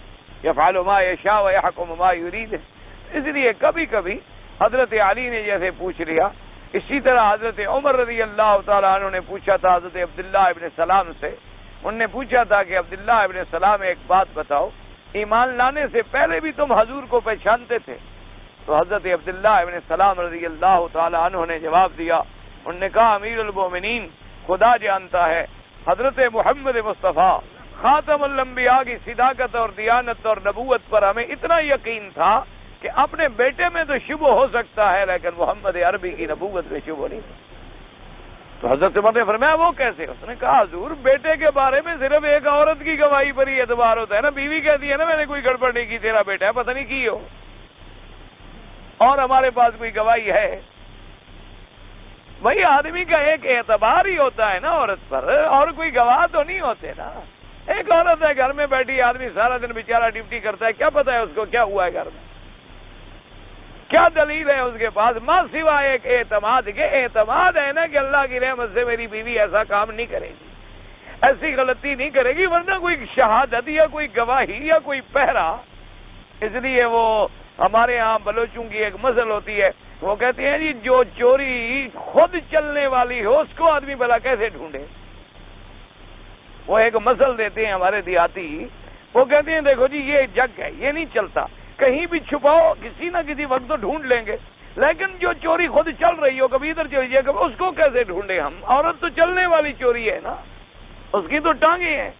یفعل ما یشاء ویحکم ما یرید ہے۔ اس لیے کبھی کبھی حضرت علی نے جیسے پوچھ لیا، اسی طرح حضرت عمر رضی اللہ تعالیٰ عنہ نے پوچھا تھا حضرت عبداللہ ابن سلام سے، انہوں نے پوچھا تھا کہ عبداللہ ابن سلام ایک بات بتاؤ، ایمان لانے سے پہلے بھی تم حضور کو پہچانتے تھے؟ تو حضرت عبداللہ ابن سلام رضی اللہ تعالیٰ عنہ نے جواب دیا، انہوں نے کہا امیر المومنین، خدا جانتا ہے حضرت محمد مصطفیٰ خاتم الانبیاء کی صداقت اور دیانت اور نبوت پر ہمیں اتنا یقین تھا کہ اپنے بیٹے میں تو شبہ ہو سکتا ہے لیکن محمد عربی کی نبوت میں شبہ نہیں تھا۔ تو حضرت عمر نے فرمایا وہ کیسے؟ اس نے کہا حضور بیٹے کے بارے میں صرف ایک عورت کی گواہی پر ہی اعتبار ہوتا ہے نا، بیوی کہتی ہے نا میں نے کوئی گڑبڑ نہیں کی، تیرا بیٹا ہے پتہ نہیں کی ہو، اور ہمارے پاس کوئی گواہی ہے؟ وہی آدمی کا ایک اعتبار ہی ہوتا ہے نا عورت پر، اور کوئی گواہ تو نہیں ہوتے نا۔ ایک عورت ہے گھر میں بیٹھی، آدمی سارا دن بیچارہ ڈیوٹی کرتا ہے، کیا پتا ہے اس کو کیا ہوا ہے گھر میں، کیا دلیل ہے اس کے پاس؟ ماں سوا ایک اعتماد کے، اعتماد ہے نا کہ اللہ کی رحمت سے میری بیوی ایسا کام نہیں کرے گی، ایسی غلطی نہیں کرے گی، ورنہ کوئی شہادت یا کوئی گواہی یا کوئی پہرا۔ اس لیے وہ ہمارے ہاں بلوچوں کی ایک مثل ہوتی ہے، وہ کہتے ہیں جی جو چوری خود چلنے والی ہو اس کو آدمی بھلا کیسے ڈھونڈے؟ وہ ایک مثل دیتے ہیں ہمارے دیہاتی، وہ کہتے ہیں دیکھو جی یہ جگ ہے، یہ نہیں چلتا، کہیں بھی چھپاؤ کسی نہ کسی وقت تو ڈھونڈ لیں گے، لیکن جو چوری خود چل رہی ہو، کبھی ادھر چلی جائے کبھی، اس کو کیسے ڈھونڈے ہم؟ عورت تو چلنے والی چوری ہے نا، اس کی تو ٹانگیں ہیں،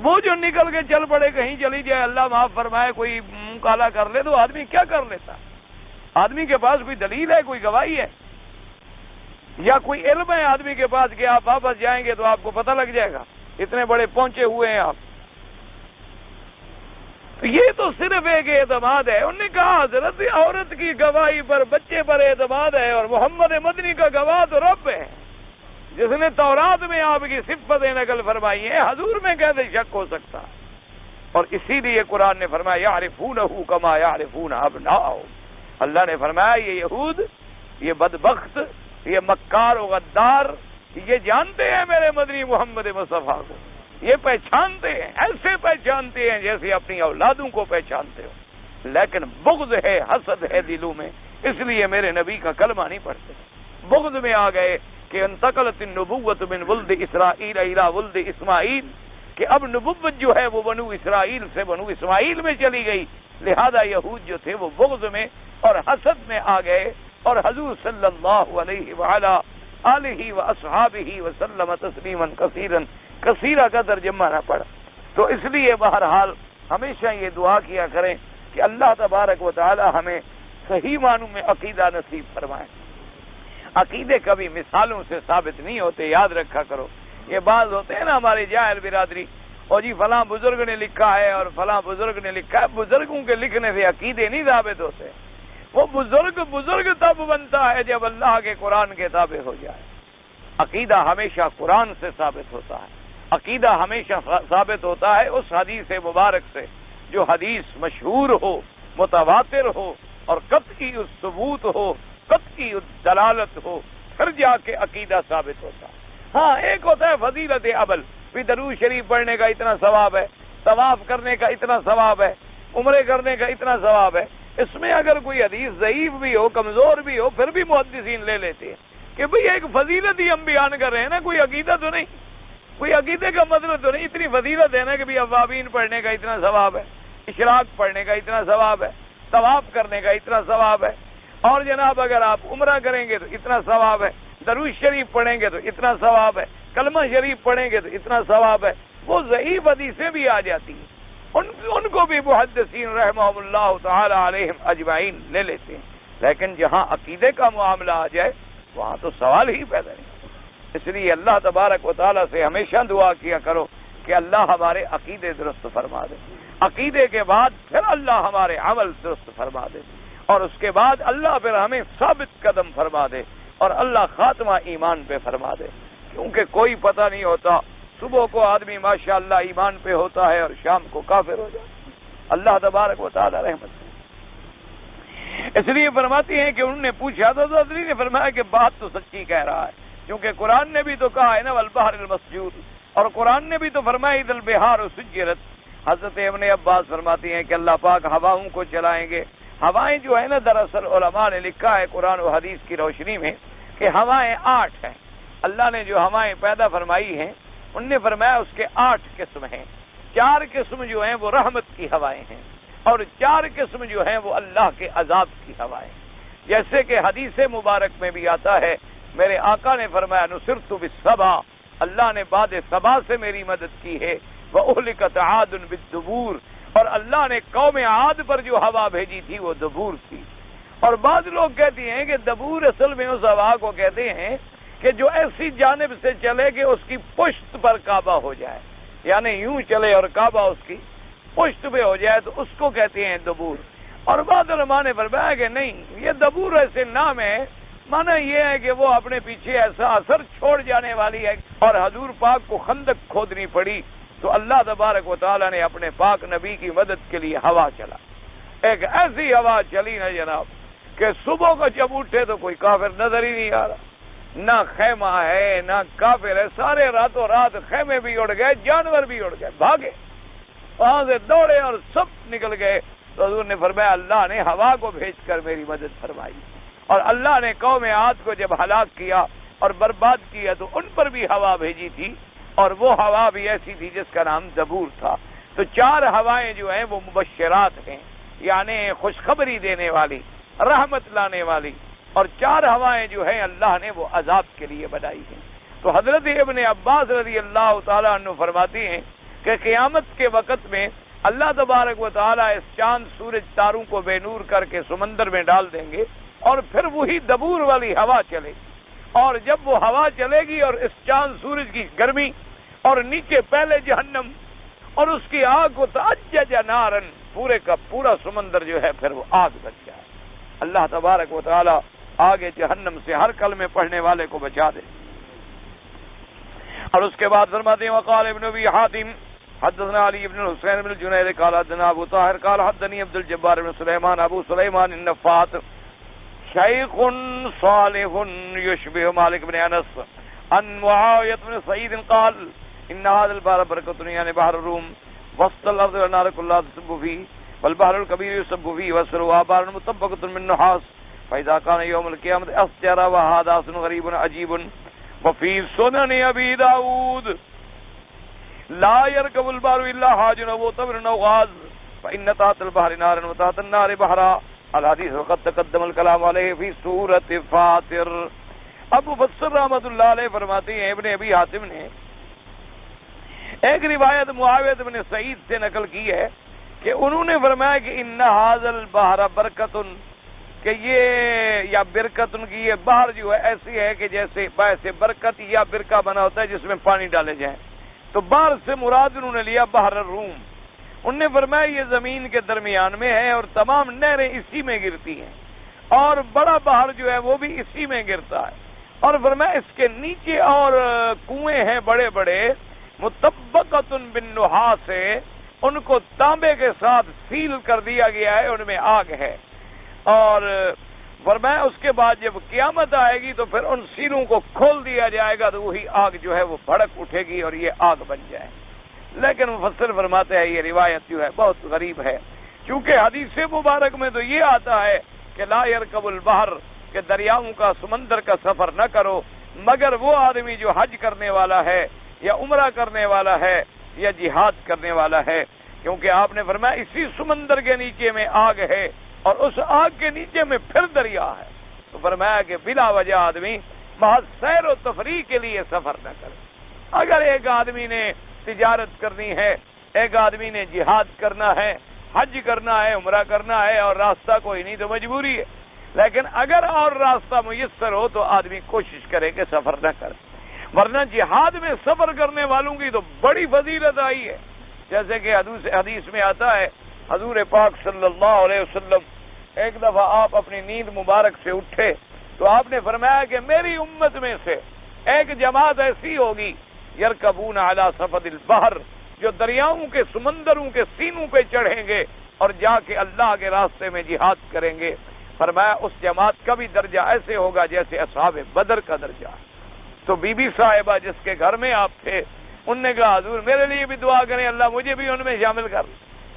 وہ جو نکل کے چل پڑے کہیں چلی جائے، اللہ معاف فرمائے کوئی منہ کالا کر لے تو آدمی کیا کر لیتا؟ آدمی کے پاس کوئی دلیل ہے، کوئی گواہی ہے یا کوئی علم ہے آدمی کے پاس کہ آپ واپس جائیں گے تو آپ کو پتہ لگ جائے گا، اتنے بڑے پہنچے ہوئے ہیں آپ؟ یہ تو صرف ایک اعتماد ہے۔ انہوں نے کہا حضرت عورت کی گواہی پر بچے پر اعتماد ہے، اور محمد مدنی کا گواہ تو رب ہے جس نے تورات میں آپ کی صفتیں نقل فرمائی ہیں، حضور میں کیسے شک ہو سکتا؟ اور اسی لیے قرآن نے فرمایا یعرفونہ کما یعرفون ابناءہم، اللہ نے فرمایا یہ یہود، یہ بدبخت، یہ مکار و غدار، یہ جانتے ہیں میرے مدنی محمد مصطفیٰ کو، یہ پہچانتے ہیں، ایسے پہچانتے ہیں جیسے اپنی اولادوں کو پہچانتے ہو، لیکن بغض ہے، حسد ہے دلوں میں، اس لیے میرے نبی کا کلمہ نہیں پڑھتے، بغض میں آ گئے کہ انتقلت النبوت من ولد اسرائیل الی ولد اسماعیل، کہ اب نبوت جو ہے وہ بنو اسرائیل سے بنو اسماعیل میں چلی گئی، لہذا یہود جو تھے وہ بغض میں اور حسد میں آ گئے، اور حضور صلی اللہ علیہ وعلا آلہ واصحابہ وسلم تسلیما کثیرا کثیرہ کا ترجمہ نہ پڑا۔ تو اس لیے بہرحال ہمیشہ یہ دعا کیا کریں کہ اللہ تبارک و تعالی ہمیں صحیح معنوں میں عقیدہ نصیب فرمائے۔ عقیدے کبھی مثالوں سے ثابت نہیں ہوتے، یاد رکھا کرو۔ یہ بعض ہوتے ہیں نا ہمارے جاہل برادری، اور جی فلاں بزرگ نے لکھا ہے اور فلاں بزرگ نے لکھا ہے، بزرگوں کے لکھنے سے عقیدے نہیں ثابت ہوتے، وہ بزرگ تب بنتا ہے جب اللہ کے قرآن کے تابع ہو جائے۔ عقیدہ ہمیشہ قرآن سے ثابت ہوتا ہے، عقیدہ ہمیشہ ثابت ہوتا ہے اس حدیث مبارک سے جو حدیث مشہور ہو، متواتر ہو اور قطعی ثبوت ہو، قطعی دلالت ہو، پھر جا کے عقیدہ ثابت ہوتا ہے۔ ہاں ایک ہوتا ہے فضیلت عمل، بھی درود شریف پڑھنے کا اتنا ثواب ہے، طواف کرنے کا اتنا ثواب ہے، عمرے کرنے کا اتنا ثواب ہے، اس میں اگر کوئی حدیث ضعیف بھی ہو، کمزور بھی ہو، پھر بھی محدثین لے لیتے ہیں کہ بھئی ایک فضیلت ہی ہم بیان کر رہے ہیں نا، کوئی عقیدہ تو نہیں، کوئی عقیدے کا مطلب تو نہیں، اتنی فضیلت ہے نا کہ بھی اوابین پڑھنے کا اتنا ثواب ہے، اشراق پڑھنے کا اتنا ثواب ہے، طواف کرنے کا اتنا ثواب ہے، اور جناب اگر آپ عمرہ کریں گے تو اتنا ثواب ہے، درود شریف پڑھیں گے تو اتنا ثواب ہے، کلمہ شریف پڑھیں گے تو اتنا ثواب ہے۔ وہ ضعیف حدیثیں بھی آ جاتی ہیں، ان کو بھی محدثین رحمہم اللہ تعالی علیہم اجمعین لے لیتے ہیں، لیکن جہاں عقیدے کا معاملہ آ جائے وہاں تو سوال ہی پیدا نہیں۔ اس لیے اللہ تبارک و تعالیٰ سے ہمیشہ دعا کیا کرو کہ اللہ ہمارے عقیدے درست فرما دے، عقیدے کے بعد پھر اللہ ہمارے عمل درست فرما دے، اور اس کے بعد اللہ پھر ہمیں ثابت قدم فرما دے، اور اللہ خاتمہ ایمان پہ فرما دے، کیونکہ کوئی پتہ نہیں ہوتا، صبح کو آدمی ماشاءاللہ ایمان پہ ہوتا ہے اور شام کو کافر ہو جاتا ہے۔ اللہ تبارک و تعالیٰ رحمت ہے۔ اس لیے فرماتی ہیں کہ انہوں نے پوچھا تو حضرت نے فرمایا کہ بات تو سچی کہہ رہا ہے، کیونکہ قرآن نے بھی تو کہا ہے نا والبحر المسجور، اور قرآن نے بھی تو فرمایا اذا البحار سجرت۔ حضرت ابن عباس فرماتی ہیں کہ اللہ پاک ہواؤں کو چلائیں گے۔ ہوائیں جو ہے نا، دراصل علماء نے لکھا ہے قرآن و حدیث کی روشنی میں کہ ہوائیں 8 ہیں۔ اللہ نے جو ہوائیں پیدا فرمائی ہیں ان نے فرمایا اس کے 8 قسم ہیں۔ 4 قسم جو ہیں وہ رحمت کی ہوائیں ہیں، اور 4 قسم جو ہیں وہ اللہ کے عذاب کی ہوائیں، جیسے کہ حدیث مبارک میں بھی آتا ہے، میرے آقا نے فرمایا نصرت بالصبا، اللہ نے باد صبا سے میری مدد کی ہے، وَأُهْلِكَتْ عَادٌ بِالدُّبُورِ، اور اللہ نے قوم عاد پر جو ہوا بھیجی تھی وہ دبور تھی۔ اور بعض لوگ کہتے ہیں کہ دبور اصل میں اس ہوا کو کہتے ہیں کہ جو ایسی جانب سے چلے کہ اس کی پشت پر کعبہ ہو جائے، یعنی یوں چلے اور کعبہ اس کی پشت پہ ہو جائے تو اس کو کہتے ہیں دبور۔ اور بعض علماء نے فرمایا کہ نہیں، یہ دبور ایسے نام ہے، مانا یہ ہے کہ وہ اپنے پیچھے ایسا اثر چھوڑ جانے والی ہے، اور حضور پاک کو خندق کھودنی پڑی تو اللہ تبارک و تعالیٰ نے اپنے پاک نبی کی مدد کے لیے ہوا چلا، ایک ایسی ہوا چلی نا جناب کہ صبح کو جب اٹھے تو کوئی کافر نظر ہی نہیں آ رہا، نہ خیمہ ہے نہ کافر ہے، سارے راتوں رات خیمے بھی اڑ گئے، جانور بھی اڑ گئے، بھاگے وہاں سے دوڑے اور سب نکل گئے۔ تو حضور نے فرمایا اللہ نے ہوا کو بھیج کر میری مدد فرمائی، اور اللہ نے قوم عاد کو جب ہلاک کیا اور برباد کیا تو ان پر بھی ہوا بھیجی تھی، اور وہ ہوا بھی ایسی تھی جس کا نام دبور تھا۔ تو 4 ہوائیں جو ہیں وہ مبشرات ہیں، یعنی خوشخبری دینے والی، رحمت لانے والی، اور 4 ہوائیں جو ہیں اللہ نے وہ عذاب کے لیے بنائی ہیں۔ تو حضرت ابن عباس رضی اللہ تعالیٰ عنہ فرماتی ہیں کہ قیامت کے وقت میں اللہ تبارک و تعالیٰ اس چاند سورج تاروں کو بے نور کر کے سمندر میں ڈال دیں گے، اور پھر وہی دبور والی ہوا چلے گی، اور جب وہ ہوا چلے گی اور اس چاند سورج کی گرمی اور نیچے پہلے جہنم اور اس کی آگ کو تأجج نارن، پورے کا پورا سمندر جو ہے پھر وہ آگ بچ جائے۔ اللہ تبارک و تعالیٰ آگے جہنم سے ہر کلمے پڑھنے والے کو بچا دے۔ اور اس کے بعد فرماتے ہیں وقال ابن ابی حاتم حدثنا علی بن حسین بن جنید قال حدثنا ابو طاہر قال حدثني عبد الجبار بن سلیمان ابو سلیمان النفات شیخ صالح یشبه مالک بن انس عن معاویہ بن سعید قال ان هذا البحر برکۃ یعنی بحر الروم وسط الارض والنار كلها تصب فيه والبحر الكبير يصب فيه وسرها بحر مطبقة من نحاس فإذا كان يوم القيامة أسجر وهذا أصل غريب عجيب وفي سنن أبي داود لا يركب البحر إلا حاج أو تمر أو غاز فإن تحت البحر نارا وتحت النار بحرا الحديث وقد تقدم الكلام عليه في سورة فاطر۔ اب مفسر رحمۃ اللہ علیہ فرماتے ہیں ابن ابی حاتم نے ایک روایت معاویہ بن سعید سے نقل کی ہے کہ انہوں نے فرمایا کہ ان هذا البحر برکۃ، کہ یہ یا برکتن کی یہ بحر جو ہے ایسی ہے کہ جیسے باعث برکت یا برکہ بنا ہوتا ہے جس میں پانی ڈالے جائیں، تو بحر سے مراد انہوں نے لیا بحر الروم۔ انہوں نے فرمایا یہ زمین کے درمیان میں ہے اور تمام نہریں اسی میں گرتی ہیں، اور بڑا بحر جو ہے وہ بھی اسی میں گرتا ہے، اور فرمایا اس کے نیچے اور کنویں ہیں بڑے بڑے مطبقۃ بالنحاس، ان کو تانبے کے ساتھ سیل کر دیا گیا ہے، ان میں آگ ہے، اور فرمایا اس کے بعد جب قیامت آئے گی تو پھر ان سیلوں کو کھول دیا جائے گا تو وہی آگ جو ہے وہ بھڑک اٹھے گی اور یہ آگ بن جائے۔ لیکن مفسر فرماتے ہیں یہ روایت جو ہے بہت غریب ہے، کیونکہ حدیث مبارک میں تو یہ آتا ہے کہ لا يركب البحر، کہ دریاؤں کا سمندر کا سفر نہ کرو مگر وہ آدمی جو حج کرنے والا ہے یا عمرہ کرنے والا ہے یا جہاد کرنے والا ہے، کیونکہ آپ نے فرمایا اسی سمندر کے نیچے میں آگ ہے اور اس آگ کے نیچے میں پھر دریا ہے، تو فرمایا کہ بلا وجہ آدمی محض سیر و تفریح کے لیے سفر نہ کرے۔ اگر ایک آدمی نے تجارت کرنی ہے، ایک آدمی نے جہاد کرنا ہے، حج کرنا ہے، عمرہ کرنا ہے اور راستہ کوئی نہیں تو مجبوری ہے، لیکن اگر اور راستہ میسر ہو تو آدمی کوشش کرے کہ سفر نہ کرے۔ ورنہ جہاد میں صبر کرنے والوں کی تو بڑی فضیلت آئی ہے، جیسے کہ حدیث میں آتا ہے، حضور پاک صلی اللہ علیہ وسلم ایک دفعہ آپ اپنی نیند مبارک سے اٹھے تو آپ نے فرمایا کہ میری امت میں سے ایک جماعت ایسی ہوگی یرکبون علی صفد البحر، جو دریاؤں کے سمندروں کے سینوں پہ چڑھیں گے اور جا کے اللہ کے راستے میں جہاد کریں گے۔ فرمایا اس جماعت کا بھی درجہ ایسے ہوگا جیسے اصحاب بدر کا درجہ۔ تو بی بی صاحبہ جس کے گھر میں آپ تھے، ان نے کہا حضور میرے لیے بھی دعا کریں، اللہ مجھے بھی ان میں شامل کر۔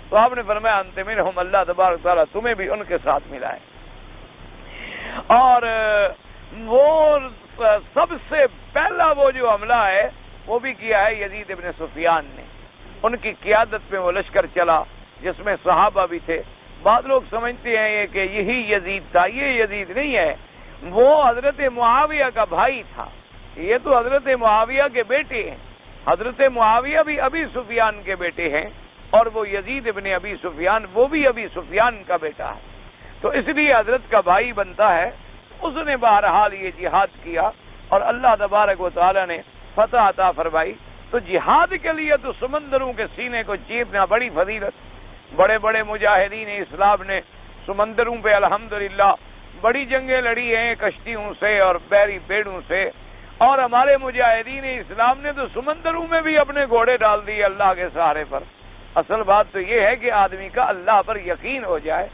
تو آپ نے فرمایا انت منہم، اللہ تبارک تعالیٰ تمہیں بھی ان کے ساتھ ملائے۔ اور وہ سب سے پہلا وہ جو حملہ ہے وہ بھی کیا ہے یزید ابن سفیان نے، ان کی قیادت میں وہ لشکر چلا جس میں صحابہ بھی تھے۔ بعض لوگ سمجھتے ہیں یہ کہ یہی یزید تھا، یہ یزید نہیں ہے، وہ حضرت معاویہ کا بھائی تھا، یہ تو حضرت معاویہ کے بیٹے ہیں، حضرت معاویہ بھی ابی سفیان کے بیٹے ہیں، اور وہ یزید ابن ابی سفیان وہ بھی ابی سفیان کا بیٹا ہے، تو اس لیے حضرت کا بھائی بنتا ہے۔ اس نے بہرحال یہ جہاد کیا اور اللہ تبارک و تعالی نے فتح عطا فرمائی۔ تو جہاد کے لیے تو سمندروں کے سینے کو چیرنا بڑی فضیلت، بڑے بڑے مجاہدین اسلام نے سمندروں پہ الحمدللہ بڑی جنگیں لڑی ہیں، کشتیوں سے اور بحری بیڑوں سے، اور ہمارے مجاہدین اسلام نے تو سمندروں میں بھی اپنے گھوڑے ڈال دیے اللہ کے سہارے پر۔ اصل بات تو یہ ہے کہ آدمی کا اللہ پر یقین ہو جائے۔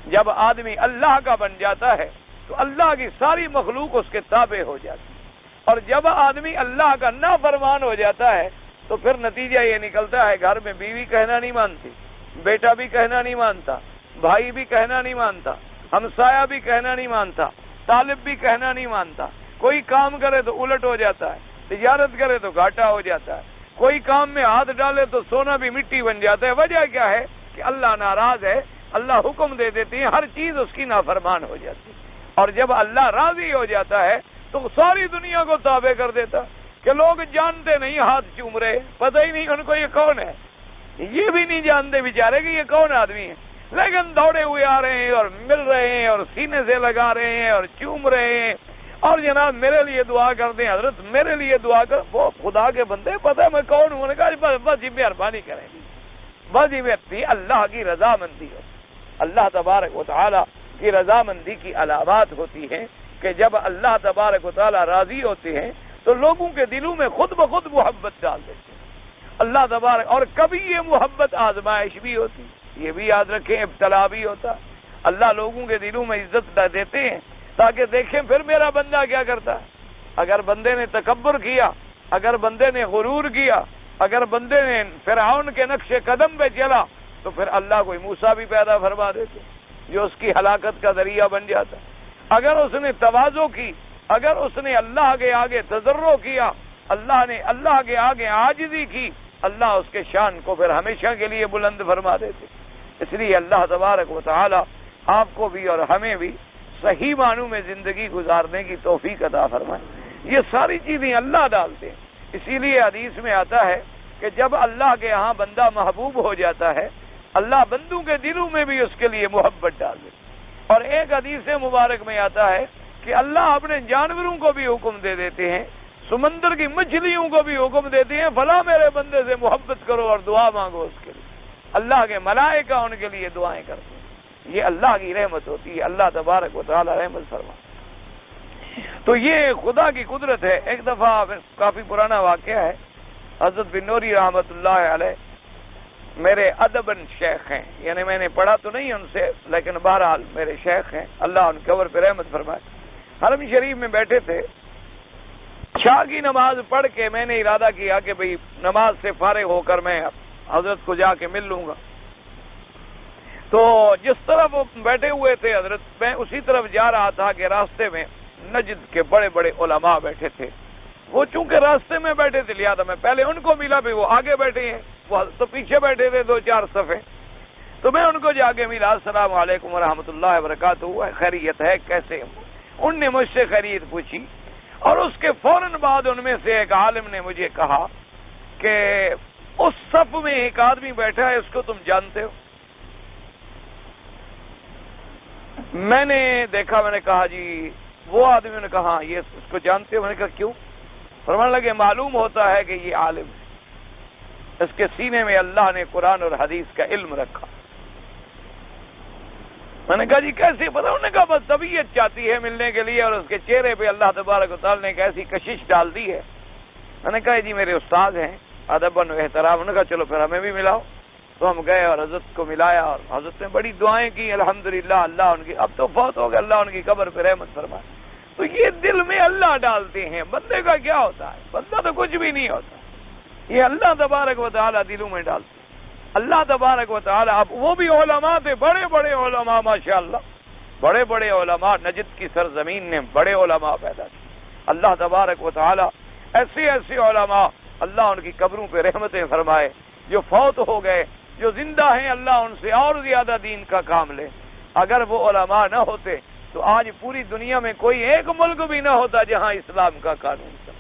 جب آدمی اللہ کا بن جاتا ہے تو اللہ کی ساری مخلوق اس کے تابع ہو جاتی ہے، اور جب آدمی اللہ کا نافرمان ہو جاتا ہے تو پھر نتیجہ یہ نکلتا ہے گھر میں بیوی کہنا نہیں مانتی، بیٹا بھی کہنا نہیں مانتا، بھائی بھی کہنا نہیں مانتا، ہمسایہ بھی کہنا نہیں مانتا، طالب بھی کہنا نہیں مانتا، کوئی کام کرے تو الٹ ہو جاتا ہے، تجارت کرے تو گھاٹا ہو جاتا ہے، کوئی کام میں ہاتھ ڈالے تو سونا بھی مٹی بن جاتا ہے۔ وجہ کیا ہے کہ اللہ ناراض ہے، اللہ حکم دے دیتی ہے، ہر چیز اس کی نافرمان ہو جاتی ہے، اور جب اللہ راضی ہو جاتا ہے تو ساری دنیا کو تابع کر دیتا کہ لوگ جانتے نہیں ہاتھ چوم رہے، پتہ ہی نہیں ان کو یہ کون ہے، یہ بھی نہیں جانتے بیچارے کہ یہ کون آدمی ہے، لیکن دوڑے ہوئے آ رہے ہیں اور مل رہے ہیں اور سینے سے لگا رہے ہیں اور چوم رہے ہیں، اور جناب میرے لیے دعا کر دیں حضرت، میرے لیے دعا کر۔ وہ خدا کے بندے پتہ ہے میں کون ہوں، نے کہا بس یہ مہربانی کریں، بس یہ اللہ کی رضامندی ہو، اللہ تبارک و تعالی کی رضامندی کی علامات ہوتی ہیں کہ جب اللہ تبارک و تعالی راضی ہوتے ہیں تو لوگوں کے دلوں میں خود بخود محبت ڈال دیتے ہیں اللہ تبارک۔ اور کبھی یہ محبت آزمائش بھی ہوتی، یہ بھی یاد رکھیں ابتلا بھی ہوتا، اللہ لوگوں کے دلوں میں عزت دیتے ہیں تاکہ دیکھیں پھر میرا بندہ کیا کرتا ہے۔ اگر بندے نے تکبر کیا، اگر بندے نے غرور کیا، اگر بندے نے فرعون کے نقش قدم پہ چلا تو پھر اللہ کوئی موسیٰ بھی پیدا فرما دیتے جو اس کی ہلاکت کا ذریعہ بن جاتا۔ اگر اس نے تواضع کی، اگر اس نے اللہ کے آگے تضرع کیا، اللہ نے اللہ کے آگے عاجزی کی، اللہ اس کے شان کو پھر ہمیشہ کے لیے بلند فرما دیتے۔ اس لیے اللہ تبارک و تعالی آپ کو بھی اور ہمیں بھی صحیح معنوں میں زندگی گزارنے کی توفیق عطا فرمائے۔ یہ ساری چیزیں اللہ ڈالتے ہیں، اسی لیے حدیث میں آتا ہے کہ جب اللہ کے ہاں بندہ محبوب ہو جاتا ہے اللہ بندوں کے دلوں میں بھی اس کے لیے محبت ڈال دیتے۔ اور ایک حدیث مبارک میں آتا ہے کہ اللہ اپنے جانوروں کو بھی حکم دے دیتے ہیں، سمندر کی مچھلیوں کو بھی حکم دیتے ہیں فلاں میرے بندے سے محبت کرو اور دعا مانگو اس کے لیے۔ اللہ کے ملائکہ ان کے لیے دعائیں کرتے ہیں۔ یہ اللہ کی رحمت ہوتی ہے، اللہ تبارک و تعالی رحمت فرما۔ تو یہ خدا کی قدرت ہے۔ ایک دفعہ کافی پرانا واقعہ ہے، حضرت بن نوری رحمۃ اللہ علیہ میرے ادبن شیخ ہیں، یعنی میں نے پڑھا تو نہیں ان سے لیکن بہرحال میرے شیخ ہیں، اللہ ان کے اوپر پہ رحمت فرمائے۔ حرم شریف میں بیٹھے تھے، عشاء کی نماز پڑھ کے میں نے ارادہ کیا کہ بھئی نماز سے فارغ ہو کر میں حضرت کو جا کے مل لوں گا۔ تو جس طرف وہ بیٹھے ہوئے تھے حضرت، میں اسی طرف جا رہا تھا کہ راستے میں نجد کے بڑے بڑے علماء بیٹھے تھے۔ وہ چونکہ راستے میں بیٹھے تھے لہٰذا میں پہلے ان کو ملا، پھر وہ آگے بیٹھے ہیں، وہ تو پیچھے بیٹھے تھے 2-4 صفحے، تو میں ان کو جا کے ملا، السلام علیکم ورحمۃ اللہ وبرکاتہ، خیریت ہے، کیسے؟ ان نے مجھ سے خیریت پوچھی، اور اس کے فوراً بعد ان میں سے ایک عالم نے مجھے کہا کہ اس صف میں ایک آدمی بیٹھا ہے، اس کو تم جانتے ہو؟ میں نے دیکھا، میں نے کہا جی وہ آدمی، نے کہا یہ اس کو جانتے ہو؟ میں نے کہا کیوں؟ فرمانے لگے معلوم ہوتا ہے کہ یہ عالم ہے، اس کے سینے میں اللہ نے قرآن اور حدیث کا علم رکھا۔ میں نے کہا جی کیسے پتا؟ انہوں نے کہا بس طبیعت چاہتی ہے ملنے کے لیے، اور اس کے چہرے پہ اللہ تبارک و تعالی نے ایک ایسی کشش ڈال دی ہے۔ میں نے کہا جی میرے استاد ہیں، ادب و احترام۔ انہوں نے کہا چلو پھر ہمیں بھی ملاؤ۔ تو ہم گئے اور حضرت کو ملایا، اور حضرت نے بڑی دعائیں کی، الحمدللہ اللہ ان کی، اب تو فوت ہو گیا، اللہ ان کی قبر پہ رحمت فرمائے۔ تو یہ دل میں اللہ ڈالتے ہیں، بندے کا کیا ہوتا ہے؟ بندہ تو کچھ بھی نہیں ہوتا، یہ اللہ تبارک و تعالی دلوں میں ڈالتے ہیں۔ اللہ تبارک و تعالی، اب وہ بھی علماء تھے، بڑے بڑے علماء، ماشاءاللہ بڑے بڑے علماء، نجد کی سرزمین نے بڑے علماء پیدا کیے۔ اللہ تبارک و تعالی ایسے ایسے علماء، اللہ ان کی قبروں پہ رحمتیں فرمائے، جو فوت ہو گئے، جو زندہ ہیں، اللہ ان سے اور زیادہ دین کا کام لے۔ اگر وہ علماء نہ ہوتے تو آج پوری دنیا میں کوئی ایک ملک بھی نہ ہوتا جہاں اسلام کا قانون تھا۔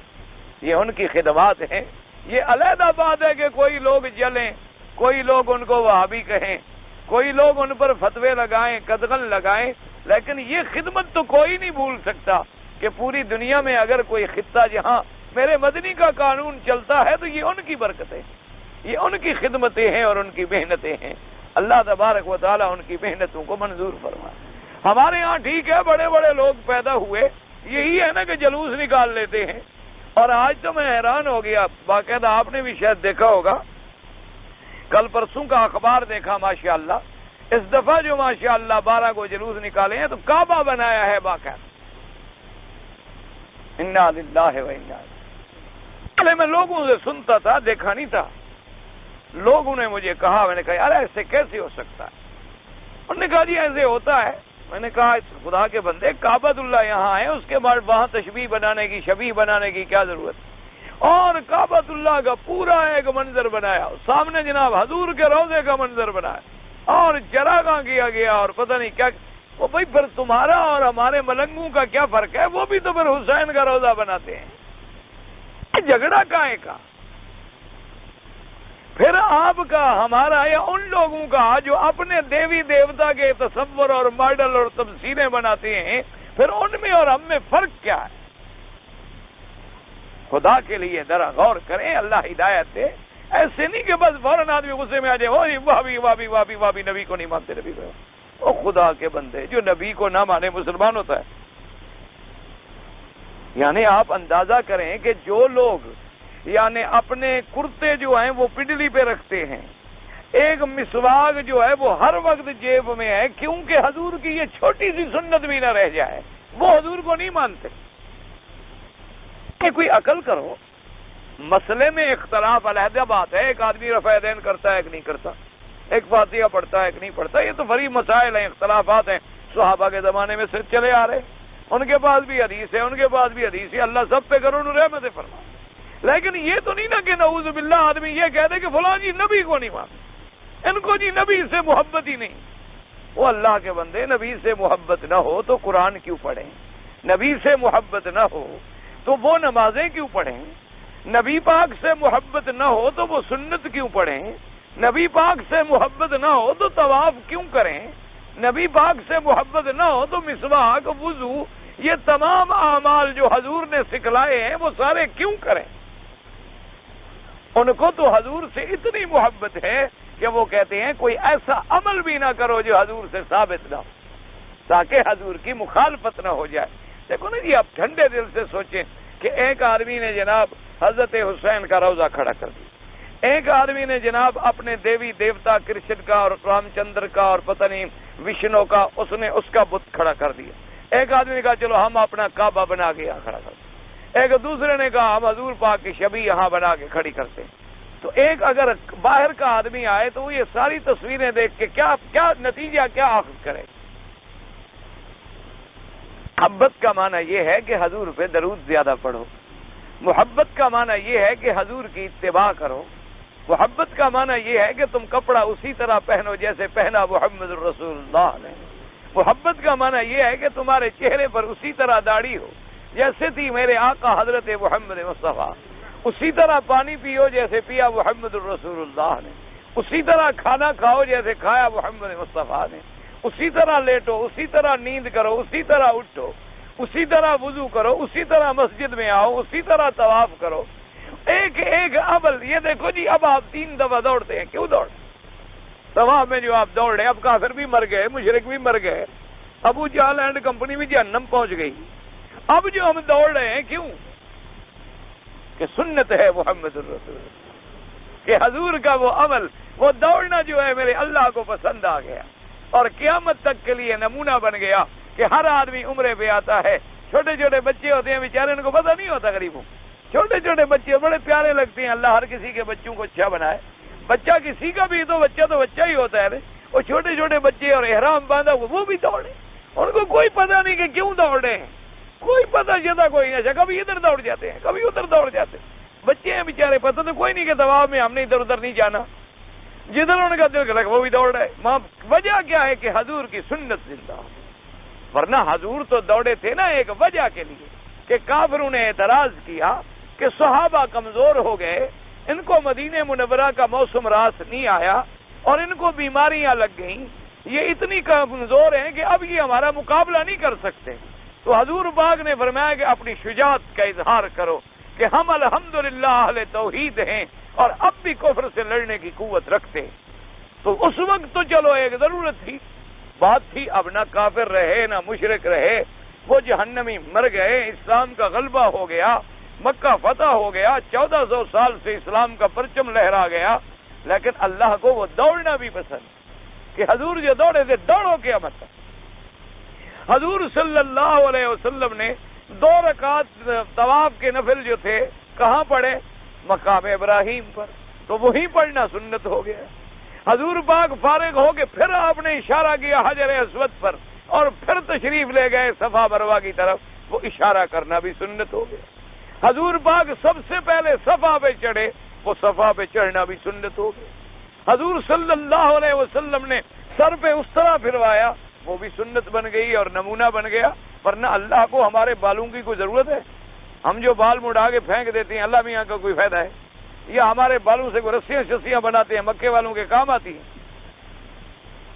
یہ ان کی خدمات ہیں۔ یہ علیحدہ بات ہے کہ کوئی لوگ جلیں، کوئی لوگ ان کو وہابی کہیں، کوئی لوگ ان پر فتوے لگائیں، قدغن لگائیں، لیکن یہ خدمت تو کوئی نہیں بھول سکتا کہ پوری دنیا میں اگر کوئی خطہ جہاں میرے مدنی کا قانون چلتا ہے تو یہ ان کی برکتیں، یہ ان کی خدمتیں ہیں اور ان کی محنتیں ہیں۔ اللہ تبارک و تعالی ان کی محنتوں کو منظور فرمائے۔ ہمارے ہاں ٹھیک ہے بڑے بڑے لوگ پیدا ہوئے، یہی ہے نا کہ جلوس نکال لیتے ہیں۔ اور آج تو میں حیران ہو گیا، باقاعدہ آپ نے بھی شاید دیکھا ہوگا، کل پرسوں کا اخبار دیکھا، ماشاءاللہ اس دفعہ جو ماشاءاللہ 12 کو جلوس نکالے ہیں تو کعبہ بنایا ہے باقاعدہ۔ انا للہ و انا الیہ۔ پہلے میں لوگوں سے سنتا تھا، دیکھا نہیں تھا۔ لوگوں نے مجھے کہا، میں نے کہا یار ایسے کیسے ہو سکتا ہے؟ انہوں نے کہا جی ایسے ہوتا ہے۔ میں نے کہا خدا کے بندے، کعبۃ اللہ یہاں ہے، اس کے بعد وہاں تشبیہ بنانے کی، شبیہ بنانے کی کیا ضرورت؟ اور کعبۃ اللہ کا پورا ایک منظر بنایا، سامنے جناب حضور کے روضے کا منظر بنایا، اور چراغاں کیا گیا، اور پتہ نہیں کیا۔ وہ بھائی پھر تمہارا اور ہمارے ملنگوں کا کیا فرق ہے؟ وہ بھی تو پھر حسین کا روضہ بناتے ہیں۔ جھگڑا کائے کا؟ پھر آپ کا، ہمارا، یا ان لوگوں کا جو اپنے دیوی دیوتا کے تصور اور ماڈل اور تمثیلیں بناتے ہیں، پھر ان میں اور ہم میں فرق کیا ہے؟ خدا کے لیے ذرا غور کریں، اللہ ہدایت دے۔ ایسے نہیں کہ بس فوراً آدمی غصے میں آ جائے، وہابی وہابی وہابی وہابی، نبی کو نہیں مانتے، نبی کو۔ او خدا کے بندے، جو نبی کو نہ مانے مسلمان ہوتا ہے؟ یعنی آپ اندازہ کریں کہ جو لوگ یعنی اپنے کرتے جو ہیں وہ پڈلی پہ رکھتے ہیں، ایک مسواک جو ہے وہ ہر وقت جیب میں ہے، کیونکہ حضور کی یہ چھوٹی سی سنت بھی نہ رہ جائے، وہ حضور کو نہیں مانتے۔ کوئی عقل کرو، مسئلے میں اختلاف علیحدہ بات ہے، ایک آدمی رفع دین کرتا ہے، ایک نہیں کرتا، ایک فاتحہ پڑھتا ہے، ایک نہیں پڑھتا، یہ تو بڑی مسائل ہیں، اختلافات ہیں، صحابہ کے زمانے میں سے چلے آ رہے، ان کے پاس بھی حدیث ہے، ان کے پاس بھی حدیث ہے، اللہ سب پہ کرو رحمت فرمائے۔ لیکن یہ تو نہیں نا کہ نعوذ باللہ آدمی یہ کہہ دے کہ فلاں جی نبی کو نہیں مانتے، ان کو جی نبی سے محبت ہی نہیں۔ وہ اللہ کے بندے، نبی سے محبت نہ ہو تو قرآن کیوں پڑھیں؟ نبی سے محبت نہ ہو تو وہ نمازیں کیوں پڑھیں؟ نبی پاک سے محبت نہ ہو تو وہ سنت کیوں پڑھیں؟ نبی پاک سے محبت نہ ہو تو طواف کیوں کریں؟ نبی پاک سے محبت نہ ہو تو مسواک، وضو، یہ تمام اعمال جو حضور نے سکھلائے ہیں وہ سارے کیوں کریں؟ ان کو تو حضور سے اتنی محبت ہے کہ وہ کہتے ہیں کوئی ایسا عمل بھی نہ کرو جو حضور سے ثابت نہ ہو، تاکہ حضور کی مخالفت نہ ہو جائے۔ دیکھو نا جی، آپ ٹھنڈے دل سے سوچیں کہ ایک آدمی نے جناب حضرت حسین کا روضہ کھڑا کر دیا، ایک آدمی نے جناب اپنے دیوی دیوتا کرشن کا اور رام چندر کا اور پتہ نہیں وشنو کا، اس نے اس کا بت کھڑا کر دیا۔ ایک آدمی نے کہا چلو ہم اپنا کعبہ بنا کے یہاں کھڑا کرتے، ایک دوسرے نے کہا ہم حضور پاک کی شبیہ یہاں بنا کے کھڑی کرتے ہیں۔ تو ایک اگر باہر کا آدمی آئے تو وہ یہ ساری تصویریں دیکھ کے کیا نتیجہ کیا اخذ کرے؟ محبت کا معنی یہ ہے کہ حضور پہ درود زیادہ پڑھو، محبت کا معنی یہ ہے کہ حضور کی اتباع کرو، محبت کا معنی یہ ہے کہ تم کپڑا اسی طرح پہنو جیسے پہنا محمد الرسول اللہ نے، محبت کا معنی یہ ہے کہ تمہارے چہرے پر اسی طرح داڑھی ہو جیسے تھی میرے آقا حضرت محمد مصطفیٰ، اسی طرح پانی پیو جیسے پیا محمد الرسول اللہ نے، اسی طرح کھانا کھاؤ جیسے کھایا محمد مصطفیٰ نے، اسی طرح لیٹو، اسی طرح نیند کرو، اسی طرح اٹھو، اسی طرح وضو کرو، اسی طرح مسجد میں آؤ، اسی طرح طواف کرو، ایک ایک عمل. یہ دیکھو جی اب آپ 3 دفعہ دوڑتے ہیں، کیوں دوڑ؟ طواف میں جو آپ دوڑ رہے، اب کافر بھی مر گئے، مشرک بھی مر گئے، ابو جہل اینڈ کمپنی بھی جہنم پہنچ گئی. اب جو ہم دوڑ رہے ہیں کیوں؟ کہ سنت ہے محمد الرسول، کہ حضور کا وہ عمل، وہ دوڑنا جو ہے میرے اللہ کو پسند آ گیا اور قیامت تک کے لیے نمونہ بن گیا کہ ہر آدمی عمرے پہ آتا ہے. چھوٹے چھوٹے بچے ہوتے ہیں بیچارے، ان کو پتہ نہیں ہوتا غریبوں. چھوٹے چھوٹے بچے بڑے پیارے لگتے ہیں، اللہ ہر کسی کے بچوں کو اچھا بنائے. بچہ کسی کا بھی تو بچہ ہی ہوتا ہے. وہ چھوٹے چھوٹے بچے اور احرام باندھا وہ بھی دوڑے، ان کو کوئی پتہ نہیں کہ کیوں دوڑ رہے ہیں، کوئی پتہ چلتا کوئی نہیں. کبھی ادھر دوڑ جاتے ہیں، کبھی ادھر دوڑ جاتے ہیں. بچے ہیں بیچارے، پتہ تو کوئی نہیں کہ طواف میں ہم نے ادھر ادھر نہیں جانا، جدھر ان کا دل کرے وہ بھی دوڑ رہے. وجہ کیا ہے کہ حضور کی سنت زندہ. ورنہ حضور تو دوڑے تھے نا ایک وجہ کے لیے کہ کافروں نے اعتراض کیا کہ صحابہ کمزور ہو گئے، ان کو مدینہ منورہ کا موسم راس نہیں آیا اور ان کو بیماریاں لگ گئیں، یہ اتنی کمزور ہیں کہ اب یہ ہمارا مقابلہ نہیں کر سکتے. تو حضور پاک نے فرمایا کہ اپنی شجاعت کا اظہار کرو کہ ہم الحمدللہ اہل توحید ہیں اور اب بھی کفر سے لڑنے کی قوت رکھتے ہیں. تو اس وقت تو چلو ایک ضرورت تھی، بات تھی. اب نہ کافر رہے نہ مشرک رہے، وہ جہنمی مر گئے، اسلام کا غلبہ ہو گیا، مکہ فتح ہو گیا، 1400 سال سے اسلام کا پرچم لہرا گیا. لیکن اللہ کو وہ دوڑنا بھی پسند کہ حضور جو دوڑے تھے، دوڑو کیا مطلب. حضور صلی اللہ علیہ وسلم نے 2 رکعت طواف کے نفل جو تھے کہاں پڑھے؟ مقام ابراہیم پر. تو وہی پڑھنا سنت ہو گیا. حضور پاک فارغ ہو کے پھر آپ نے اشارہ کیا حجر اسود پر اور پھر تشریف لے گئے صفا مروہ کی طرف، وہ اشارہ کرنا بھی سنت ہو گیا. حضور پاک سب سے پہلے صفا پہ چڑھے، وہ صفا پہ چڑھنا بھی سنت ہو گیا. حضور صلی اللہ علیہ وسلم نے سر پہ اس طرح پھروایا، وہ بھی سنت بن گئی اور نمونہ بن گیا. ورنہ اللہ کو ہمارے بالوں کی کوئی ضرورت ہے؟ ہم جو بال مڑا کے پھینک دیتے ہیں اللہ میاں کا کوئی فائدہ ہے؟ یا ہمارے بالوں سے کوئی رسیاں شسیاں بناتے ہیں مکے والوں کے کام آتی ہیں؟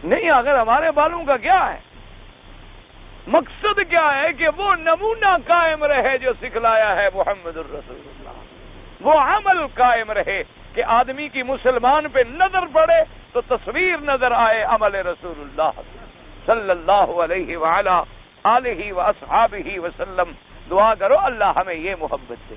نہیں. اگر ہمارے بالوں کا کیا ہے مقصد، کیا ہے کہ وہ نمونہ قائم رہے جو سکھلایا ہے محمد الرسول اللہ، وہ عمل قائم رہے کہ آدمی کی مسلمان پہ نظر پڑے تو تصویر نظر آئے عمل رسول اللہ صلی اللہ علیہ وآلہ آلہ واصحابہ وسلم. دعا کرو اللہ ہمیں یہ محبت دے.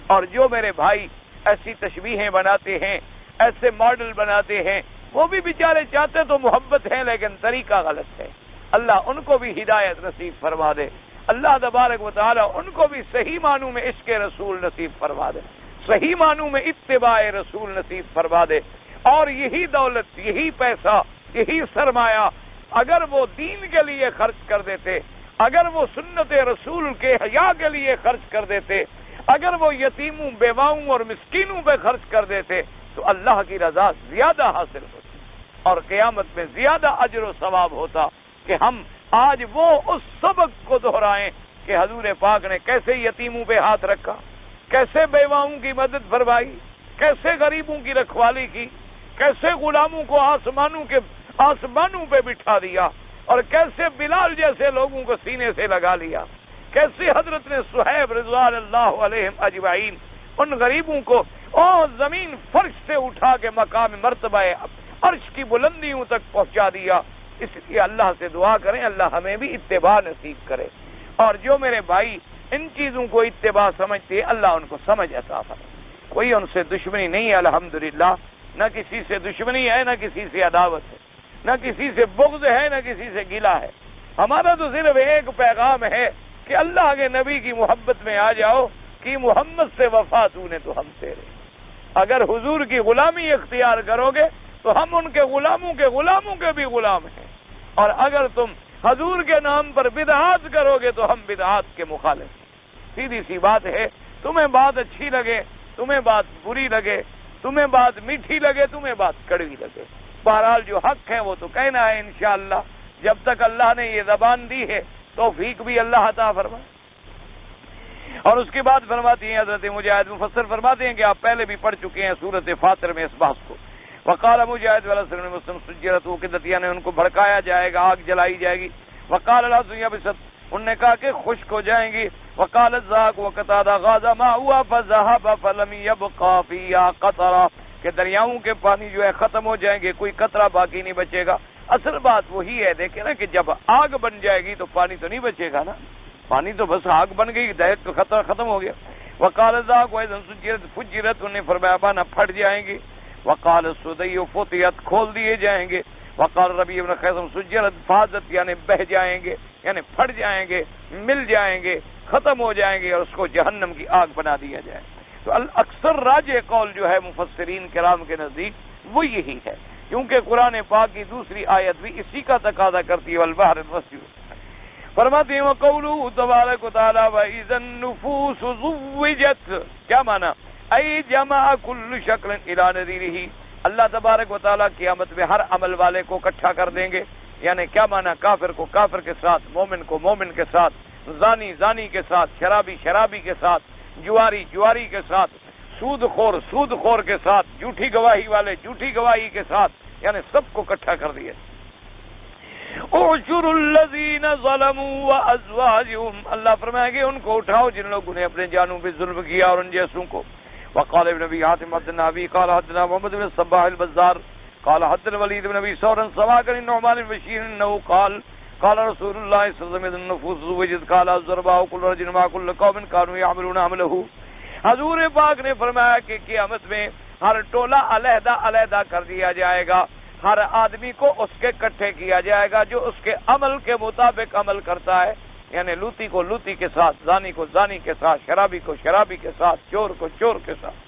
اور جو میرے بھائی ایسی تشبیہیں بناتے ہیں، ایسے ماڈل بناتے ہیں، وہ بھی بیچارے چاہتے تو محبت ہیں لیکن طریقہ غلط ہے. اللہ ان کو بھی ہدایت نصیب فرما دے. اللہ تبارک و تعالی ان کو بھی صحیح معنوں میں عشق رسول نصیب فرما دے، صحیح معنوں میں اتباع رسول نصیب فرما دے. اور یہی دولت، یہی پیسہ، یہی سرمایہ اگر وہ دین کے لیے خرچ کر دیتے، اگر وہ سنت رسول کے حیا کے لیے خرچ کر دیتے، اگر وہ یتیموں، بیواؤں اور مسکینوں پہ خرچ کر دیتے تو اللہ کی رضا زیادہ حاصل ہوتی اور قیامت میں زیادہ اجر و ثواب ہوتا. کہ ہم آج وہ اس سبق کو دہرائیں کہ حضور پاک نے کیسے یتیموں پہ ہاتھ رکھا، کیسے بیواؤں کی مدد فرمائی، کیسے غریبوں کی رکھوالی کی، کیسے غلاموں کو آسمانوں پہ بٹھا دیا اور کیسے بلال جیسے لوگوں کو سینے سے لگا لیا، کیسے حضرت نے صہیب رضوان اللہ علیہم اجمعین ان غریبوں کو زمین فرش سے اٹھا کے مقام مرتبہ عرش کی بلندیوں تک پہنچا دیا. اس لیے اللہ سے دعا کریں اللہ ہمیں بھی اتباع نصیب کرے. اور جو میرے بھائی ان چیزوں کو اتباع سمجھتے ہیں اللہ ان کو سمجھ عطا فرمائے. کوئی ان سے دشمنی نہیں ہے الحمدللہ، نہ کسی سے دشمنی ہے، نہ کسی سے عداوت ہے، نہ کسی سے بغض ہے، نہ کسی سے گلہ ہے. ہمارا تو صرف ایک پیغام ہے کہ اللہ کے نبی کی محبت میں آ جاؤ کہ محمد سے وفا تو نے تو ہم تیرے. اگر حضور کی غلامی اختیار کرو گے تو ہم ان کے غلاموں کے بھی غلام ہیں. اور اگر تم حضور کے نام پر بدعات کرو گے تو ہم بدعات کے مخالف ہیں. سیدھی سی بات ہے. تمہیں بات اچھی لگے، تمہیں بات بری لگے، تمہیں بات میٹھی لگے، تمہیں بات کڑوی لگے، بہرحال جو حق ہے وہ تو کہنا ہے انشاءاللہ. جب تک اللہ نے یہ زبان دی ہے توفیق بھی اللہ عطا فرمائے. اور اس کے بعد فرماتی ہیں حضرت مجاہد مفسر فرماتے ہیں کہ آپ پہلے بھی پڑھ چکے ہیں سورۃ فاطر میں اس بحث کو. وقال مجاہد مسلم سجرت، وہ قدتیاں نے ان کو بھڑکایا جائے گا، آگ جلائی جائے گی. وقال لا یبست انہوں نے کہا کہ خشک ہو جائیں گی. وقال الزاق وقتادہ غاز ما ہوا فذهب فلم يبقى فيها قطرہ کہ دریاؤں کے پانی جو ہے ختم ہو جائیں گے, کوئی قطرہ باقی نہیں بچے گا. اصل بات وہی ہے, دیکھیں نا کہ جب آگ بن جائے گی تو پانی تو نہیں بچے گا نا, پانی تو بس آگ بن گئی, دہت تو خطرہ ختم ہو گیا. وقال الزاق واذا سجرت فجرت, انہیں فرمایا بانا پھٹ جائیں گی. وقال السدی فتحت, کھول دیے جائیں گے. وقال ربیع بن خیثم سجرت فاضت, یعنی بہ جائیں گے, یعنی پھٹ جائیں گے, مل جائیں گے, ختم ہو جائیں گے اور اس کو جہنم کی آگ بنا دیا جائے. تو اکثر راجح قول جو ہے مفسرین کرام کے نزدیک وہ یہی ہے, کیونکہ قرآن پاک کی دوسری آیت بھی اسی کا تقاضا کرتی ہے. والبحر المسجور فرماتے ہیں وقولہ تبارک و تعالی وَإِذَا النُّفُوسُ زُوِّجَتْ, کیا معنی؟ ای جمع کل شکل الی نذیرہ, اللہ تبارک و تعالیٰ قیامت میں ہر عمل والے کو اکٹھا کر دیں گے. یعنی کیا معنی؟ کافر کو کافر کے ساتھ, مومن کو مومن کے ساتھ, زانی زانی کے ساتھ, شرابی شرابی کے ساتھ, جواری جواری کے ساتھ, سود خور کے ساتھ, جھوٹی گواہی والے جھوٹی گواہی کے ساتھ, یعنی سب کو اکٹھا کر دیا. احشروا الذین ظلموا وازواجهم, اللہ فرمائے گے ان کو اٹھاؤ جن لوگوں نے اپنے جانوں پہ ظلم کیا اور ان جیسوں کو. وقال ابن ابي حاتم حدثنا ابي قال حدثنا محمد بن الصباح البزار قال حدثنا الوليد بن ابي ثور سمع عن النعمان بن بشير انه قال قال رسول الله صلى الله عليه وسلم النفوس زوجت قال الضرباء كل رجل مع كل قوم كانوا يعملون عمله. حضور پاک نے فرمایا کہ قیامت میں ہر ٹولہ علیحدہ علیحدہ کر دیا جائے گا, ہر آدمی کو اس کے اکٹھے کیا جائے گا جو اس کے عمل کے مطابق عمل کرتا ہے. یعنی لوتی کو لوتی کے ساتھ, زانی کو زانی کے ساتھ, شرابی کو شرابی کے ساتھ, چور کو چور کے ساتھ.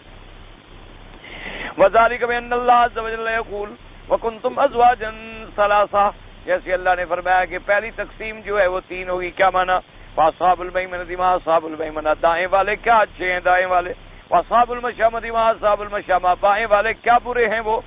وذالک بان اللہ عز وجل یقول وکنتم ازواجا ثلاثہ, جیسے اللہ نے فرمایا کہ پہلی تقسیم جو ہے وہ تین ہوگی. کیا معنی؟ واصحاب المیمنۃ ما اصحاب المیمنہ, دائیں والے کیا اچھے ہیں دائیں والے. واصحاب المشأمۃ ما اصحاب المشأمہ, بائیں والے کیا برے ہیں وہ.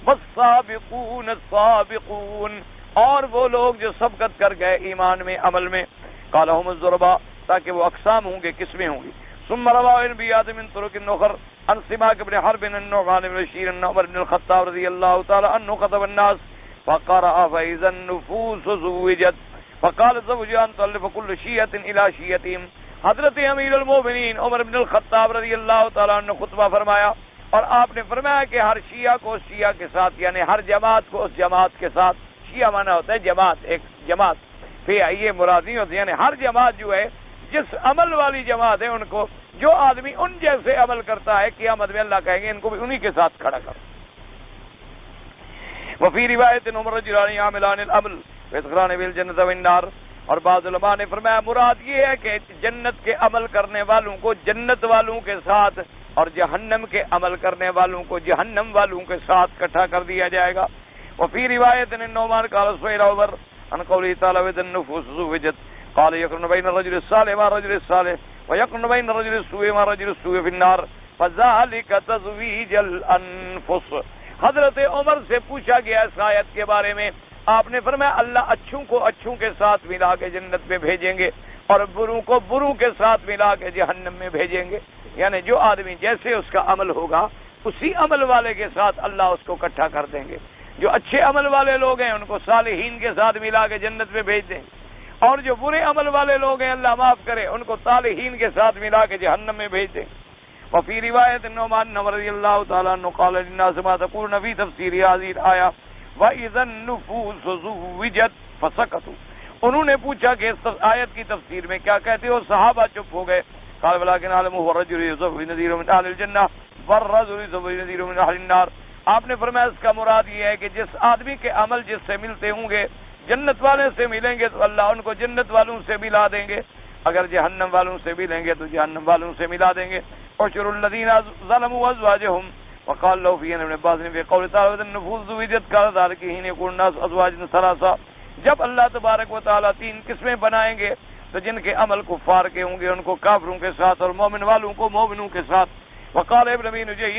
والسابقون السابقون, اور وہ لوگ جو سبقت کر گئے ایمان میں عمل میں. قال هم الضرباء, تاکہ وہ اقسام ہوں گے قسمیں ہوں گی. ثم روى ابن بياد من طرق النخر عن سماك بن حرب النعمان بن بشير ان عمر بن الخطاب رضي الله تعالى عنه خطب الناس فقرأ فإذا النفوس زوجت فقال زوجان طلب كل شيعة إلى شيعتهم. حضرت امیر المومنین عمر بن الخطاب رضی اللہ تعالیٰ عنہ نے خطبہ فرمایا اور آپ نے فرمایا کہ ہر شیعہ کو اس شیعہ کے ساتھ, یعنی ہر جماعت کو اس جماعت کے ساتھ. شیعہ مانا ہوتا ہے جماعت, ایک جماعت, پھر یہ مراد نہیں ہوتی, یعنی ہر جماعت جو ہے جس عمل والی جماعت ہے ان کو, جو آدمی ان جیسے عمل کرتا ہے قیامت میں اللہ کہیں گے ان کو بھی انہی کے ساتھ کھڑا کر. وفی روایت عمر رجلان عاملان العمل وادخلان بالجنۃ والنار, اور بعض علماء نے فرمایا مراد یہ ہے کہ جنت کے عمل کرنے والوں کو جنت والوں کے ساتھ اور جہنم کے عمل کرنے والوں کو جہنم والوں کے ساتھ اکٹھا کر دیا جائے گا. وفی روایت النعمان قال سئل عمر عن قوله تعالى واذا النفوس زوجت قال يقرن بين الرجل الصالح والرجل الصالح ويقرن بين الرجل السوء والرجل السوء في النار فذلك تزويج الانفس. حضرت عمر سے پوچھا گیا اس آیت کے بارے میں, آپ نے فرمایا اللہ اچھوں کو اچھوں کے ساتھ ملا کے جنت میں بھیجیں گے اور بروں کو بروں کے ساتھ ملا کے جہنم میں بھیجیں گے. یعنی جو آدمی جیسے اس کا عمل ہوگا اسی عمل والے کے ساتھ اللہ اس کو اکٹھا کر دیں گے. جو اچھے عمل والے لوگ ہیں ان کو صالحین کے ساتھ ملا کے جنت میں بھیج دیں, اور جو برے عمل والے لوگ ہیں اللہ معاف کرے ان کو صالحین کے ساتھ ملا کے جہنم میں بھیج دیں. وفی روایت النعمان رضی اللہ تعالیٰ عنہ قال للناس ما تقولون فی تفسیر هذه الآیہ وَإِذَا النُّفُوسُ زُوِّجَتْ فَسَكَتُوا. انہوں نے پوچھا کہ اس آیت کی تفسیر میں کیا کہتے ہو, صحابہ چپ ہو گئے. قال ولكن عالمه الرجل يصف نذير من اهل الجنة والرجل يصف نذير من اهل النار. آپ نے فرمایا اس کا مراد یہ ہے کہ جس آدمی کے عمل جس سے ملتے ہوں گے جنت والے سے ملیں گے تو اللہ ان کو جنت والوں سے ملا دیں گے, اگر جہنم والوں سے ملیں گے تو جہنم والوں سے ملا دیں گے. احشر الذين ظلموا ازواجهم وقال له في ابن عباس في قول تعالى النفوس زوجت قال ذلك حين يكون الناس ازواجا ثلاثه. جب اللہ تبارک و تعالیٰ تین قسمیں بنائیں گے تو جن کے عمل کفار کے ہوں گے ان کو کافروں کے ساتھ اور مومن والوں کو مومنوں کے ساتھ. وقال ابن ابي نجيح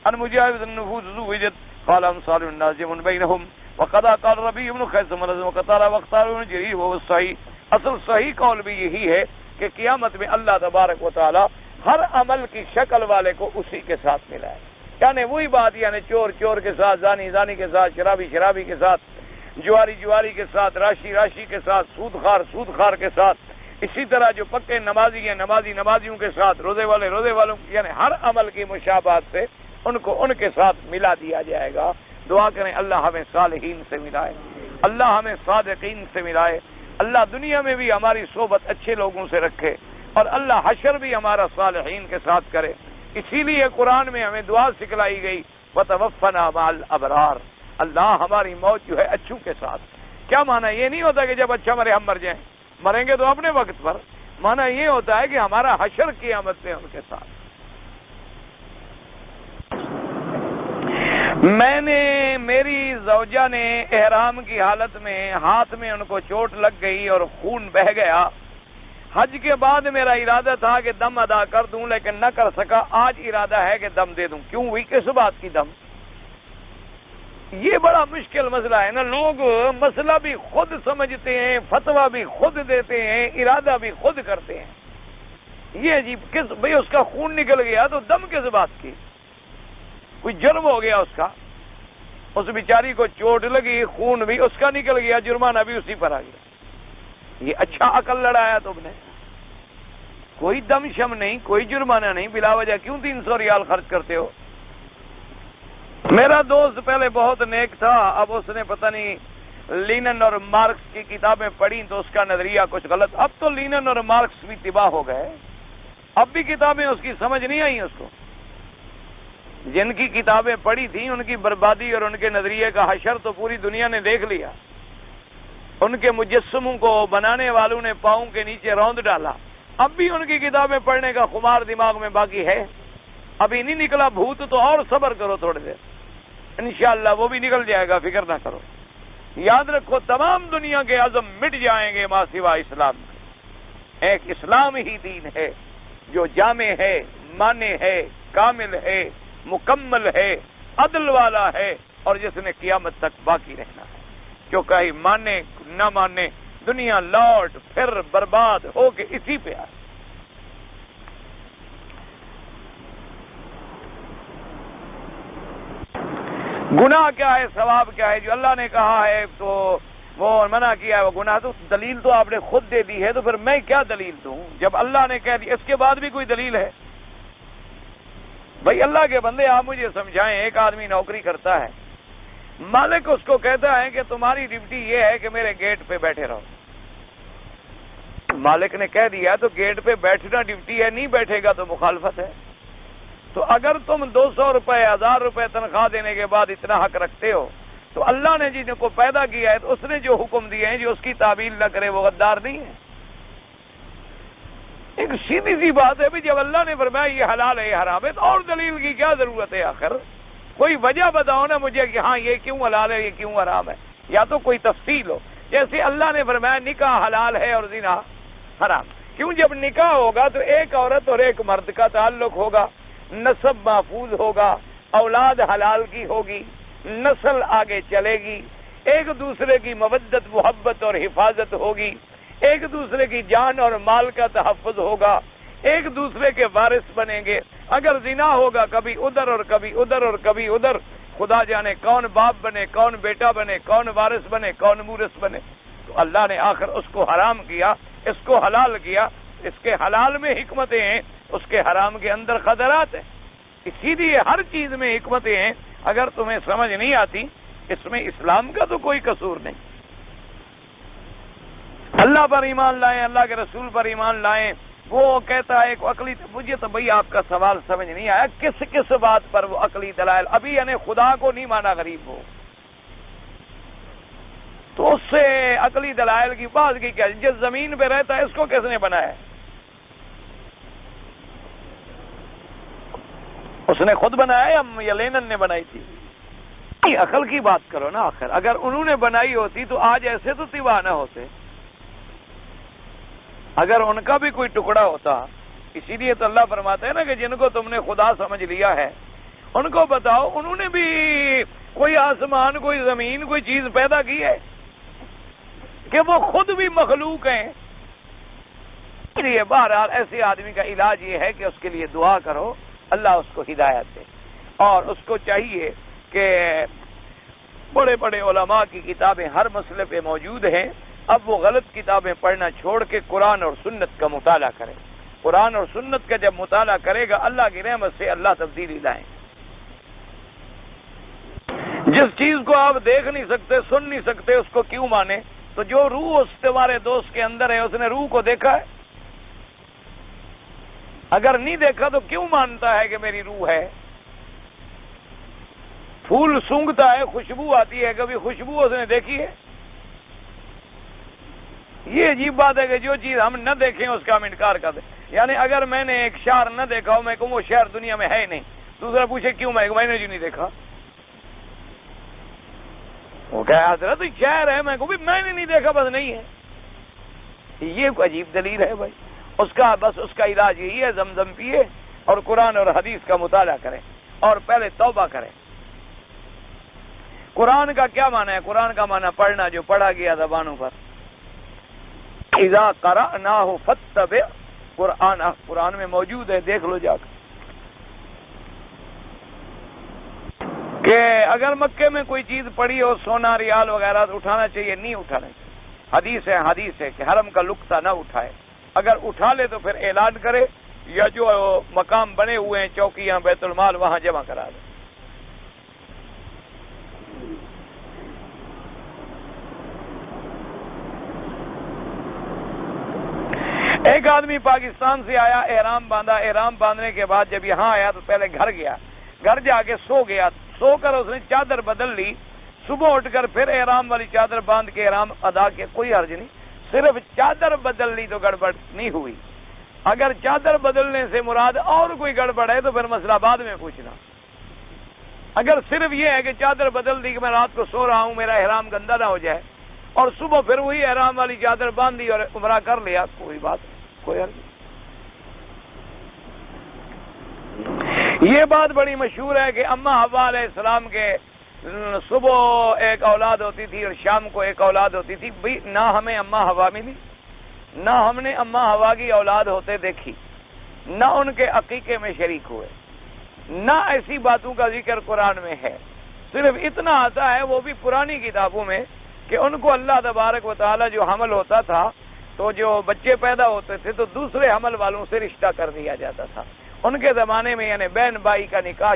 عن مجاهد النفوس زوجت قال امثال الناس جمع بينهم وقد قال ربيع بن خيثم وقال واختار ابن جرير وهو الصحيح. اصل صحیح قول بھی یہی ہے کہ قیامت میں اللہ تبارک و تعالیٰ ہر عمل کی شکل والے کو اسی کے ساتھ ملائے. یعنی وہی بات, یعنی چور چور کے ساتھ, زانی زانی کے ساتھ, شرابی شرابی کے ساتھ, جواری جواری کے ساتھ, راشی راشی کے ساتھ, سود خار کے ساتھ, اسی طرح جو پکے نمازی ہیں نمازیوں کے ساتھ، روزے والوں یعنی ہر عمل کی مشابہت سے ان کو ان کے ساتھ ملا دیا جائے گا۔ دعا کریں اللہ ہمیں صالحین سے ملائے، اللہ ہمیں صادقین سے ملائے، اللہ دنیا میں بھی ہماری صحبت اچھے لوگوں سے رکھے، اور اللہ حشر بھی ہمارا صالحین کے ساتھ کرے۔ اسی لیے قرآن میں ہمیں دعا سکھلائی گئی وَتَوَفَّنَا مَعَ الْأَبْرَارِ، اللہ ہماری موت جو ہے اچھوں کے ساتھ۔ کیا معنی؟ یہ نہیں ہوتا کہ جب اچھا مرے ہم مر جائیں، مریں گے تو اپنے وقت پر، معنی یہ ہوتا ہے کہ ہمارا حشر قیامت میں ان کے ساتھ۔ میری زوجہ نے احرام کی حالت میں ہاتھ میں ان کو چوٹ لگ گئی اور خون بہہ گیا۔ حج کے بعد میرا ارادہ تھا کہ دم ادا کر دوں لیکن نہ کر سکا، آج ارادہ ہے کہ دم دے دوں۔ کیوں ہوئی؟ کس بات کی دم؟ یہ بڑا مشکل مسئلہ ہے نا، لوگ مسئلہ بھی خود سمجھتے ہیں، فتویٰ بھی خود دیتے ہیں، ارادہ بھی خود کرتے ہیں۔ یہ عجیب، کس بھئی اس کا خون نکل گیا تو دم کس بات کی؟ کوئی جرم ہو گیا اس کا، اس بیچاری کو چوٹ لگی، خون بھی اس کا نکل گیا، جرمانہ بھی اسی پر آ گیا۔ یہ اچھا عقل لڑایا تم نے، کوئی دم شم نہیں، کوئی جرمانہ نہیں، بلا وجہ کیوں 300 ریال خرچ کرتے ہو؟ میرا دوست پہلے بہت نیک تھا، اب اس نے پتہ نہیں لینن اور مارکس کی کتابیں پڑھی تو اس کا نظریہ کچھ غلط۔ اب تو لینن اور مارکس بھی تباہ ہو گئے، اب بھی کتابیں اس کی سمجھ نہیں آئی اس کو۔ جن کی کتابیں پڑھی تھیں ان کی بربادی اور ان کے نظریے کا حشر تو پوری دنیا نے دیکھ لیا۔ ان کے مجسموں کو بنانے والوں نے پاؤں کے نیچے روند ڈالا، اب بھی ان کی کتابیں پڑھنے کا خمار دماغ میں باقی ہے، ابھی نہیں نکلا بھوت تو اور صبر کرو تھوڑے دیر، انشاءاللہ وہ بھی نکل جائے گا، فکر نہ کرو۔ یاد رکھو تمام دنیا کے عزم مٹ جائیں گے ماں سوا اسلام کے، ایک اسلام ہی دین ہے جو جامع ہے، مانے ہے، کامل ہے، مکمل ہے، عدل والا ہے، اور جس نے قیامت تک باقی رہنا ہے۔ جو کہیں مانے نہ مانے، دنیا لوٹ پھر برباد ہو کے اسی پہ آئے۔ گناہ کیا ہے، ثواب کیا ہے؟ جو اللہ نے کہا ہے تو وہ منع کیا ہے وہ گناہ، تو دلیل تو آپ نے خود دے دی ہے، تو پھر میں کیا دلیل دوں جب اللہ نے کہہ دی؟ اس کے بعد بھی کوئی دلیل ہے؟ بھائی اللہ کے بندے آپ مجھے سمجھائیں، ایک آدمی نوکری کرتا ہے، مالک اس کو کہتا ہے کہ تمہاری ڈیوٹی یہ ہے کہ میرے گیٹ پہ بیٹھے رہو۔ مالک نے کہہ دیا تو گیٹ پہ بیٹھنا ڈیوٹی ہے، نہیں بیٹھے گا تو مخالفت ہے۔ تو اگر تم 200 روپے 1000 روپے تنخواہ دینے کے بعد اتنا حق رکھتے ہو تو اللہ نے جن کو پیدا کیا ہے تو اس نے جو حکم دیے ہیں، جو اس کی تعویل نہ کرے وہ غدار نہیں ہے۔ ایک سیدھی سی بات ہے بھی، جب اللہ نے فرمایا یہ حلال ہے یہ حرام ہے تو اور دلیل کی کیا ضرورت ہے؟ آخر کوئی وجہ بتاؤ نا مجھے کہ ہاں یہ کیوں حلال ہے یہ کیوں حرام ہے، یا تو کوئی تفصیل ہو۔ جیسے اللہ نے فرمایا نکاح حلال ہے اور زنا حرام، کیوں؟ جب نکاح ہوگا تو ایک عورت اور ایک مرد کا تعلق ہوگا، نسب محفوظ ہوگا، اولاد حلال کی ہوگی، نسل آگے چلے گی، ایک دوسرے کی مودت محبت اور حفاظت ہوگی، ایک دوسرے کی جان اور مال کا تحفظ ہوگا، ایک دوسرے کے وارث بنیں گے۔ اگر زنا ہوگا کبھی ادھر اور کبھی ادھر اور کبھی ادھر، خدا جانے کون باپ بنے، کون بیٹا بنے، کون وارث بنے، کون مورث بنے۔ تو اللہ نے آخر اس کو حرام کیا، اس کو حلال کیا۔ اس کے حلال میں حکمتیں ہیں، اس کے حرام کے اندر خطرات ہیں۔ اسی لیے ہر چیز میں حکمتیں ہیں، اگر تمہیں سمجھ نہیں آتی اس میں اسلام کا تو کوئی قصور نہیں۔ اللہ پر ایمان لائیں، اللہ کے رسول پر ایمان لائیں۔ وہ کہتا ہے ایک عقلی، مجھے تو بھئی آپ کا سوال سمجھ نہیں آیا، کس بات پر وہ عقلی دلائل؟ ابھی یعنی خدا کو نہیں مانا غریب ہو تو اس سے عقلی دلائل کی بات کی کیا؟ جس زمین پہ رہتا ہے اس کو کس نے بنایا؟ اس نے خود بنایا یا لینن نے بنائی تھی؟ عقل کی بات کرو نا، آخر اگر انہوں نے بنائی ہوتی تو آج ایسے تو تباہ نہ ہوتے، اگر ان کا بھی کوئی ٹکڑا ہوتا۔ اسی لیے تو اللہ فرماتا ہے نا کہ جن کو تم نے خدا سمجھ لیا ہے ان کو بتاؤ انہوں نے بھی کوئی آسمان، کوئی زمین، کوئی چیز پیدا کی ہے کہ وہ خود بھی مخلوق ہیں؟ اس لیے بہرحال ایسے آدمی کا علاج یہ ہے کہ اس کے لیے دعا کرو، اللہ اس کو ہدایت دے، اور اس کو چاہیے کہ بڑے بڑے علماء کی کتابیں ہر مسئلے پہ موجود ہیں، اب وہ غلط کتابیں پڑھنا چھوڑ کے قرآن اور سنت کا مطالعہ کرے. قرآن اور سنت کا جب مطالعہ کرے گا اللہ کی رحمت سے اللہ تبدیلی لائیں. جس چیز کو آپ دیکھ نہیں سکتے سن نہیں سکتے اس کو کیوں مانے؟ تو جو روح اس تمہارے دوست کے اندر ہے اس نے روح کو دیکھا ہے؟ اگر نہیں دیکھا تو کیوں مانتا ہے کہ میری روح ہے؟ پھول سونگتا ہے خوشبو آتی ہے، کبھی خوشبو اس نے دیکھی ہے؟ یہ عجیب بات ہے کہ جو چیز ہم نہ دیکھیں اس کا ہم انکار کر دیں. یعنی اگر میں نے ایک شہر نہ دیکھا ہو، میں کہوں وہ شہر دنیا میں ہے ہی نہیں، دوسرا پوچھے کیوں، میں نے جو نہیں دیکھا. وہ کہ حضرت شہر ہے، میں کہوں بھی میں نے نہیں دیکھا بس نہیں ہے. یہ کوئی عجیب دلیل ہے بھائی. اس کا علاج یہی ہے زمزم پیے اور قرآن اور حدیث کا مطالعہ کریں اور پہلے توبہ کریں. قرآن کا کیا معنی ہے؟ قرآن کا معنی پڑھنا، جو پڑھا گیا زبانوں پر. اذا قرأناہ فاتبع قرآنہ، قرآن میں موجود ہے، دیکھ لو جا کر. کہ اگر مکے میں کوئی چیز پڑی ہو، سونا ریال وغیرہ تو اٹھانا چاہیے؟ نہیں اٹھانا چاہیے. حدیث ہے کہ حرم کا لقطہ نہ اٹھائے. اگر اٹھا لے تو پھر اعلان کرے یا جو مقام بنے ہوئے ہیں چوکیاں بیت المال وہاں جمع کرا دے. ایک آدمی پاکستان سے آیا، احرام باندھا. احرام باندھنے کے بعد جب یہاں آیا تو پہلے گھر گیا، گھر جا کے سو گیا. سو کر اس نے چادر بدل لی. صبح اٹھ کر پھر احرام والی چادر باندھ کے احرام ادا کیا. کوئی حرج نہیں، صرف چادر بدل لی تو گڑبڑ نہیں ہوئی. اگر چادر بدلنے سے مراد اور کوئی گڑبڑ ہے تو پھر مسئلہ بعد میں پوچھنا. اگر صرف یہ ہے کہ چادر بدل دی کہ میں رات کو سو رہا ہوں میرا احرام گندا نہ ہو جائے، اور صبح پھر وہی احرام والی چادر باندھ دی اور عمرہ کر لیا، کوئی بات نہیں، کوئی حرج نہیں. یہ بات بڑی مشہور ہے کہ اماں حوا علیہ السلام کے صبح ایک اولاد ہوتی تھی اور شام کو ایک اولاد ہوتی تھی. بھئی نہ ہمیں اماں حوا ملی، نہ ہم نے اماں حوا کی اولاد ہوتے دیکھی، نہ ان کے عقیقے میں شریک ہوئے، نہ ایسی باتوں کا ذکر قرآن میں ہے. صرف اتنا آتا ہے وہ بھی پرانی کتابوں میں کہ ان کو اللہ تبارک و تعالی جو حمل ہوتا تھا تو جو بچے پیدا ہوتے تھے تو دوسرے حمل والوں سے رشتہ کر دیا جاتا تھا. ان کے زمانے میں یعنی بہن بھائی کا نکاح